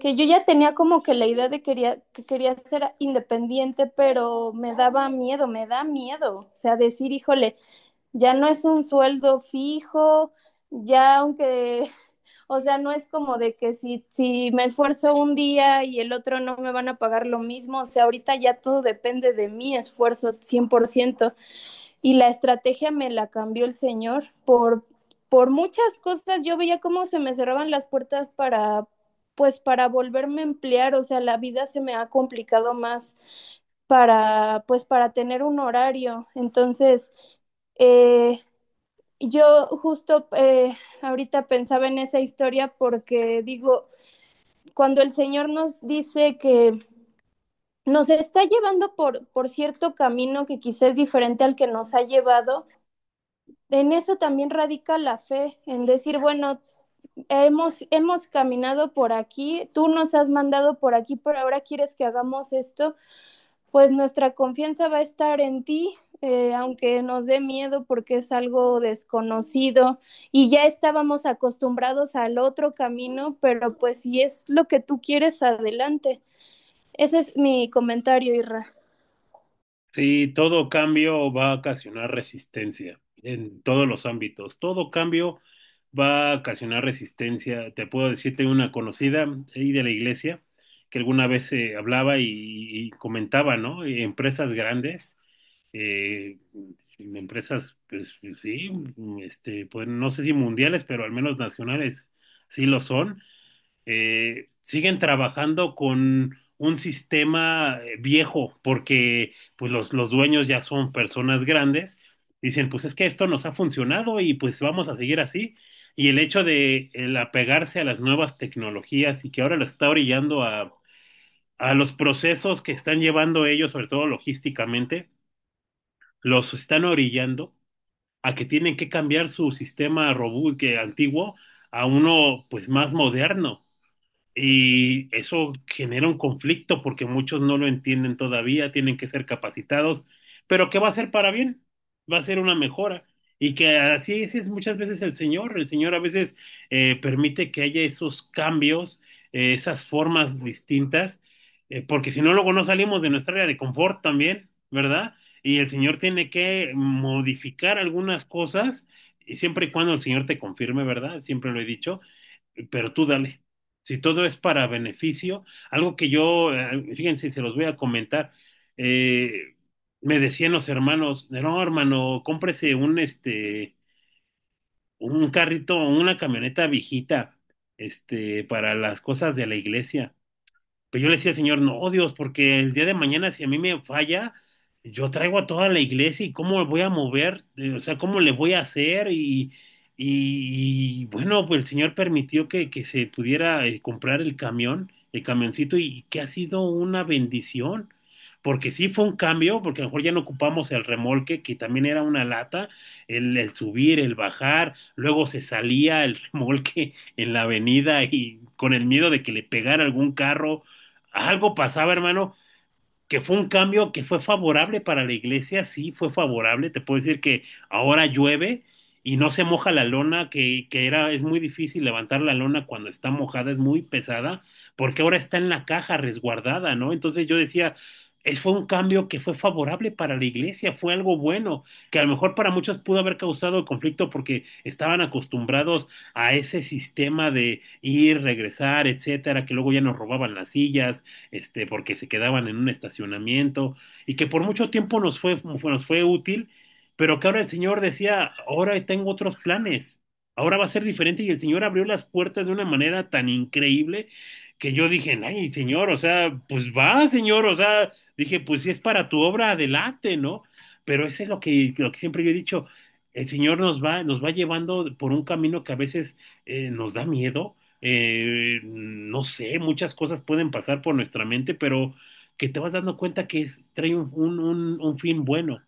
que yo ya tenía como que la idea de que quería ser independiente, pero me daba miedo, me da miedo. O sea, decir, híjole, ya no es un sueldo fijo, ya aunque, o sea, no es como de que si me esfuerzo un día y el otro no me van a pagar lo mismo, o sea, ahorita ya todo depende de mi esfuerzo 100% y la estrategia me la cambió el Señor por muchas cosas. Yo veía cómo se me cerraban las puertas pues para volverme a emplear, o sea, la vida se me ha complicado más pues para tener un horario. Entonces, eh, yo justo ahorita pensaba en esa historia porque digo, cuando el Señor nos dice que nos está llevando por cierto camino que quizás es diferente al que nos ha llevado, en eso también radica la fe, en decir, bueno, hemos caminado por aquí, tú nos has mandado por aquí, pero ahora quieres que hagamos esto, pues nuestra confianza va a estar en ti, aunque nos dé miedo porque es algo desconocido y ya estábamos acostumbrados al otro camino, pero pues si es lo que tú quieres, adelante. Ese es mi comentario, Irra. Sí, todo cambio va a ocasionar resistencia en todos los ámbitos. Todo cambio va a ocasionar resistencia. Te puedo decir, tengo una conocida ahí de la iglesia que alguna vez hablaba y comentaba, ¿no? Empresas grandes, eh, empresas, pues sí, pues no sé si mundiales, pero al menos nacionales sí lo son, siguen trabajando con un sistema viejo, porque pues los dueños ya son personas grandes, dicen, pues es que esto nos ha funcionado y pues vamos a seguir así. Y el hecho de el apegarse a las nuevas tecnologías y que ahora lo está orillando a los procesos que están llevando ellos, sobre todo logísticamente, los están orillando a que tienen que cambiar su sistema robusto, que antiguo, a uno pues más moderno. Y eso genera un conflicto porque muchos no lo entienden todavía, tienen que ser capacitados, pero que va a ser para bien, va a ser una mejora. Y que así es muchas veces el Señor a veces permite que haya esos cambios, esas formas distintas, porque si no, luego no salimos de nuestra área de confort también, ¿verdad? Y el Señor tiene que modificar algunas cosas, y siempre y cuando el Señor te confirme, ¿verdad? Siempre lo he dicho, pero tú dale. Si todo es para beneficio, algo que yo, fíjense, se los voy a comentar, eh, me decían los hermanos, no, hermano, cómprese un carrito, una camioneta viejita, para las cosas de la iglesia. Pero yo le decía al Señor, no, Dios, porque el día de mañana si a mí me falla, yo traigo a toda la iglesia y cómo voy a mover, o sea, cómo le voy a hacer y bueno, pues el Señor permitió que se pudiera comprar el camión, el camioncito y que ha sido una bendición. Porque sí fue un cambio, porque a lo mejor ya no ocupamos el remolque, que también era una lata, el subir, el bajar, luego se salía el remolque en la avenida y con el miedo de que le pegara algún carro, algo pasaba, hermano, que fue un cambio que fue favorable para la iglesia, sí, fue favorable. Te puedo decir que ahora llueve y no se moja la lona, es muy difícil levantar la lona cuando está mojada, es muy pesada, porque ahora está en la caja resguardada, ¿no? Entonces yo decía, fue un cambio que fue favorable para la iglesia, fue algo bueno, que a lo mejor para muchos pudo haber causado conflicto porque estaban acostumbrados a ese sistema de ir, regresar, etcétera, que luego ya nos robaban las sillas, porque se quedaban en un estacionamiento y que por mucho tiempo nos fue útil, pero que ahora el Señor decía, ahora tengo otros planes, ahora va a ser diferente y el Señor abrió las puertas de una manera tan increíble que yo dije, ay, Señor, o sea, pues va, Señor, o sea, dije, pues si es para tu obra, adelante, ¿no? Pero eso es lo que siempre yo he dicho, el Señor nos va llevando por un camino que a veces nos da miedo, no sé, muchas cosas pueden pasar por nuestra mente, pero que te vas dando cuenta que trae un fin bueno,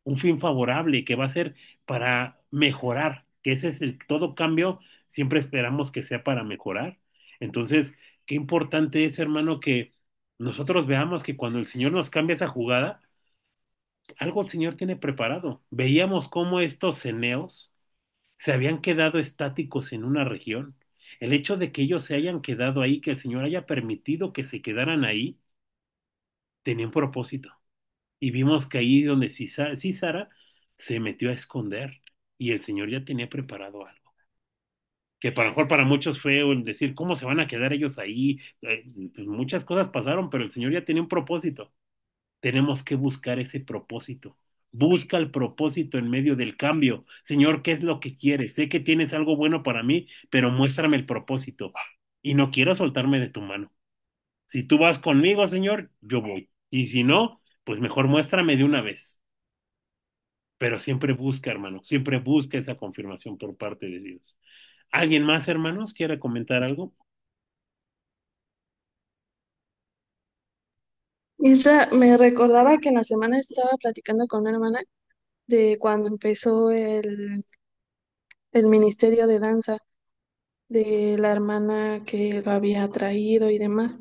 un fin favorable, que va a ser para mejorar, que ese es todo cambio, siempre esperamos que sea para mejorar. Entonces, qué importante es, hermano, que nosotros veamos que cuando el Señor nos cambia esa jugada, algo el Señor tiene preparado. Veíamos cómo estos ceneos se habían quedado estáticos en una región. El hecho de que ellos se hayan quedado ahí, que el Señor haya permitido que se quedaran ahí, tenía un propósito. Y vimos que ahí donde Císara se metió a esconder y el Señor ya tenía preparado algo. Que para lo mejor para muchos fue el decir, ¿cómo se van a quedar ellos ahí? Pues muchas cosas pasaron, pero el Señor ya tenía un propósito. Tenemos que buscar ese propósito. Busca el propósito en medio del cambio. Señor, ¿qué es lo que quieres? Sé que tienes algo bueno para mí, pero muéstrame el propósito. Y no quiero soltarme de tu mano. Si tú vas conmigo, Señor, yo voy. Y si no, pues mejor muéstrame de una vez. Pero siempre busca, hermano, siempre busca esa confirmación por parte de Dios. ¿Alguien más, hermanos, quiere comentar algo? Isra, me recordaba que en la semana estaba platicando con una hermana de cuando empezó el ministerio de danza, de la hermana que lo había traído y demás.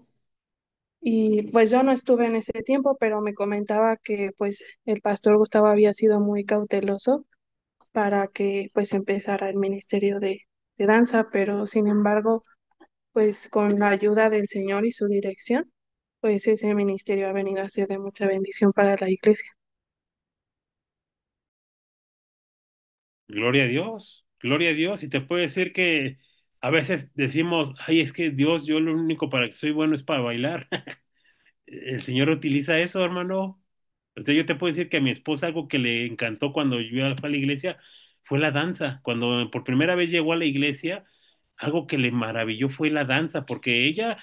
Y pues yo no estuve en ese tiempo, pero me comentaba que pues el pastor Gustavo había sido muy cauteloso para que pues empezara el ministerio de danza, pero sin embargo, pues con la ayuda del Señor y su dirección, pues ese ministerio ha venido a ser de mucha bendición para la iglesia. Gloria a Dios, gloria a Dios. Y te puedo decir que a veces decimos, ay, es que Dios, yo lo único para que soy bueno es para bailar. El Señor utiliza eso, hermano. O sea, yo te puedo decir que a mi esposa algo que le encantó cuando yo fue a la iglesia fue la danza. Cuando por primera vez llegó a la iglesia, algo que le maravilló fue la danza, porque ella,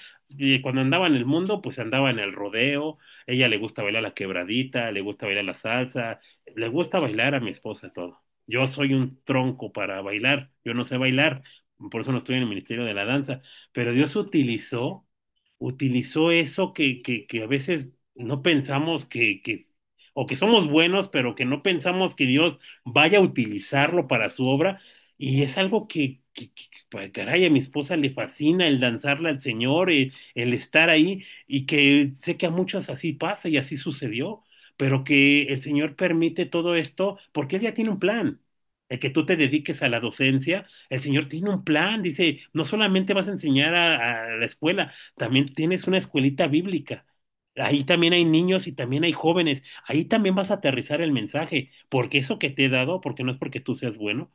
cuando andaba en el mundo, pues andaba en el rodeo, ella le gusta bailar la quebradita, le gusta bailar la salsa, le gusta bailar a mi esposa todo. Yo soy un tronco para bailar, yo no sé bailar, por eso no estoy en el Ministerio de la Danza, pero Dios utilizó eso que a veces no pensamos o que somos buenos, pero que no pensamos que Dios vaya a utilizarlo para su obra. Y es algo pues, caray, a mi esposa le fascina el danzarle al Señor, el estar ahí, y que sé que a muchos así pasa y así sucedió, pero que el Señor permite todo esto porque Él ya tiene un plan. El que tú te dediques a la docencia, el Señor tiene un plan, dice, no solamente vas a enseñar a la escuela, también tienes una escuelita bíblica. Ahí también hay niños y también hay jóvenes. Ahí también vas a aterrizar el mensaje, porque eso que te he dado, porque no es porque tú seas bueno,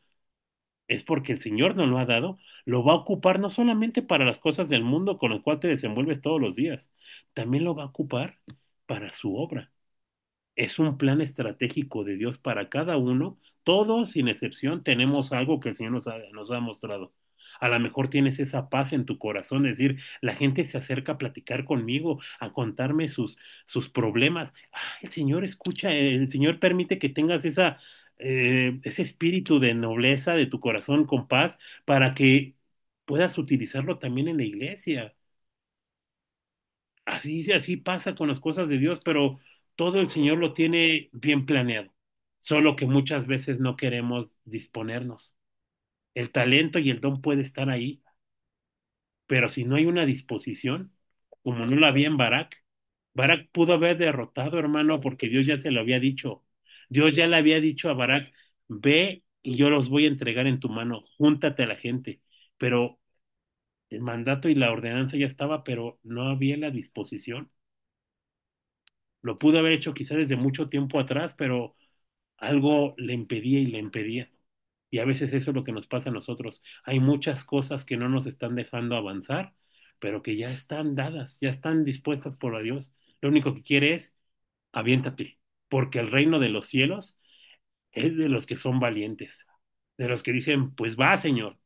es porque el Señor nos lo ha dado, lo va a ocupar no solamente para las cosas del mundo con las cuales te desenvuelves todos los días, también lo va a ocupar para su obra. Es un plan estratégico de Dios para cada uno. Todos, sin excepción, tenemos algo que el Señor nos ha mostrado. A lo mejor tienes esa paz en tu corazón, es decir, la gente se acerca a platicar conmigo, a contarme sus problemas. El Señor escucha, el Señor permite que tengas ese espíritu de nobleza de tu corazón con paz para que puedas utilizarlo también en la iglesia. Así pasa con las cosas de Dios, pero todo el Señor lo tiene bien planeado. Solo que muchas veces no queremos disponernos. El talento y el don puede estar ahí, pero si no hay una disposición, como no la había en Barak, Barak pudo haber derrotado, hermano, porque Dios ya se lo había dicho. Dios ya le había dicho a Barak, ve y yo los voy a entregar en tu mano, júntate a la gente. Pero el mandato y la ordenanza ya estaba, pero no había la disposición. Lo pudo haber hecho quizá desde mucho tiempo atrás, pero algo le impedía y le impedía. Y a veces eso es lo que nos pasa a nosotros. Hay muchas cosas que no nos están dejando avanzar, pero que ya están dadas, ya están dispuestas por Dios. Lo único que quiere es aviéntate, porque el reino de los cielos es de los que son valientes, de los que dicen, pues va, Señor.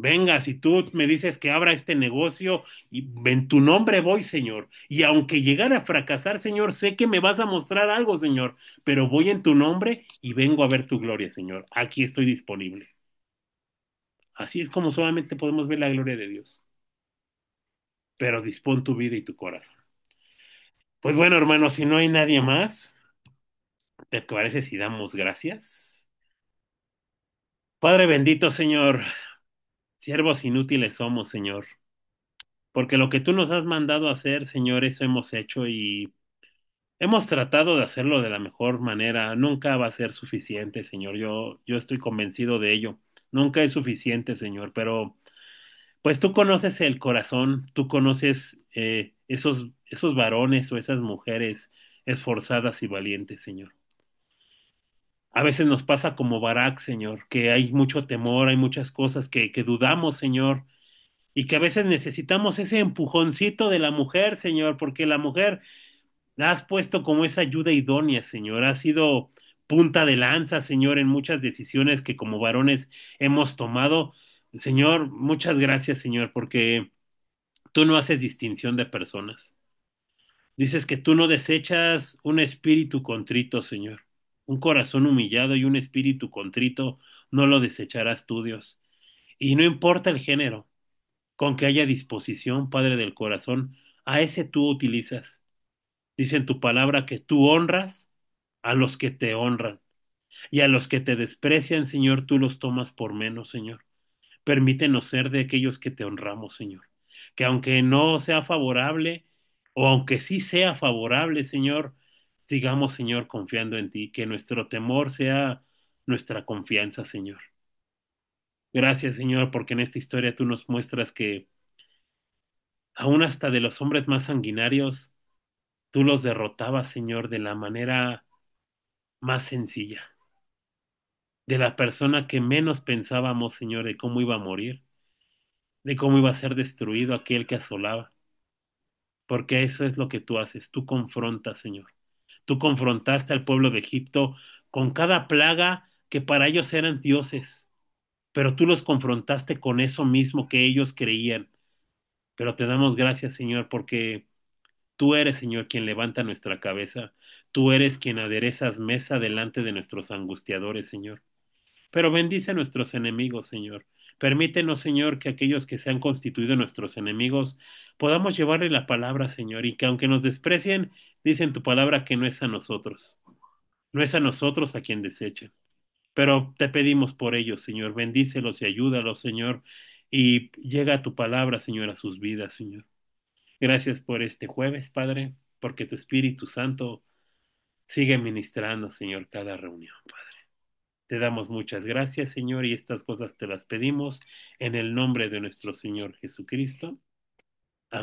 Venga, si tú me dices que abra este negocio y en tu nombre voy, Señor. Y aunque llegara a fracasar, Señor, sé que me vas a mostrar algo, Señor, pero voy en tu nombre y vengo a ver tu gloria, Señor. Aquí estoy disponible. Así es como solamente podemos ver la gloria de Dios. Pero dispón tu vida y tu corazón. Pues bueno, hermano, si no hay nadie más, ¿te parece si damos gracias? Padre bendito, Señor, siervos inútiles somos, Señor, porque lo que tú nos has mandado a hacer, Señor, eso hemos hecho y hemos tratado de hacerlo de la mejor manera. Nunca va a ser suficiente, Señor. Yo estoy convencido de ello. Nunca es suficiente, Señor, pero Pues tú conoces el corazón, tú conoces esos varones o esas mujeres esforzadas y valientes, Señor. A veces nos pasa como Barak, Señor, que hay mucho temor, hay muchas cosas que dudamos, Señor, y que a veces necesitamos ese empujoncito de la mujer, Señor, porque la mujer la has puesto como esa ayuda idónea, Señor. Ha sido punta de lanza, Señor, en muchas decisiones que como varones hemos tomado. Señor, muchas gracias, Señor, porque tú no haces distinción de personas. Dices que tú no desechas un espíritu contrito, Señor. Un corazón humillado y un espíritu contrito no lo desecharás tú, Dios. Y no importa el género, con que haya disposición, Padre del corazón, a ese tú utilizas. Dice en tu palabra que tú honras a los que te honran y a los que te desprecian, Señor, tú los tomas por menos, Señor. Permítenos ser de aquellos que te honramos, Señor. Que aunque no sea favorable, o aunque sí sea favorable, Señor, sigamos, Señor, confiando en ti. Que nuestro temor sea nuestra confianza, Señor. Gracias, Señor, porque en esta historia tú nos muestras que aún hasta de los hombres más sanguinarios, tú los derrotabas, Señor, de la manera más sencilla. De la persona que menos pensábamos, Señor, de cómo iba a morir, de cómo iba a ser destruido aquel que asolaba. Porque eso es lo que tú haces, tú confrontas, Señor. Tú confrontaste al pueblo de Egipto con cada plaga que para ellos eran dioses, pero tú los confrontaste con eso mismo que ellos creían. Pero te damos gracias, Señor, porque tú eres, Señor, quien levanta nuestra cabeza, tú eres quien aderezas mesa delante de nuestros angustiadores, Señor. Pero bendice a nuestros enemigos, Señor. Permítenos, Señor, que aquellos que se han constituido nuestros enemigos podamos llevarle la palabra, Señor, y que aunque nos desprecien, dicen tu palabra que no es a nosotros, no es a nosotros a quien desechan. Pero te pedimos por ellos, Señor, bendícelos y ayúdalos, Señor, y llega tu palabra, Señor, a sus vidas, Señor. Gracias por este jueves, Padre, porque tu Espíritu Santo sigue ministrando, Señor, cada reunión, Padre. Te damos muchas gracias, Señor, y estas cosas te las pedimos en el nombre de nuestro Señor Jesucristo.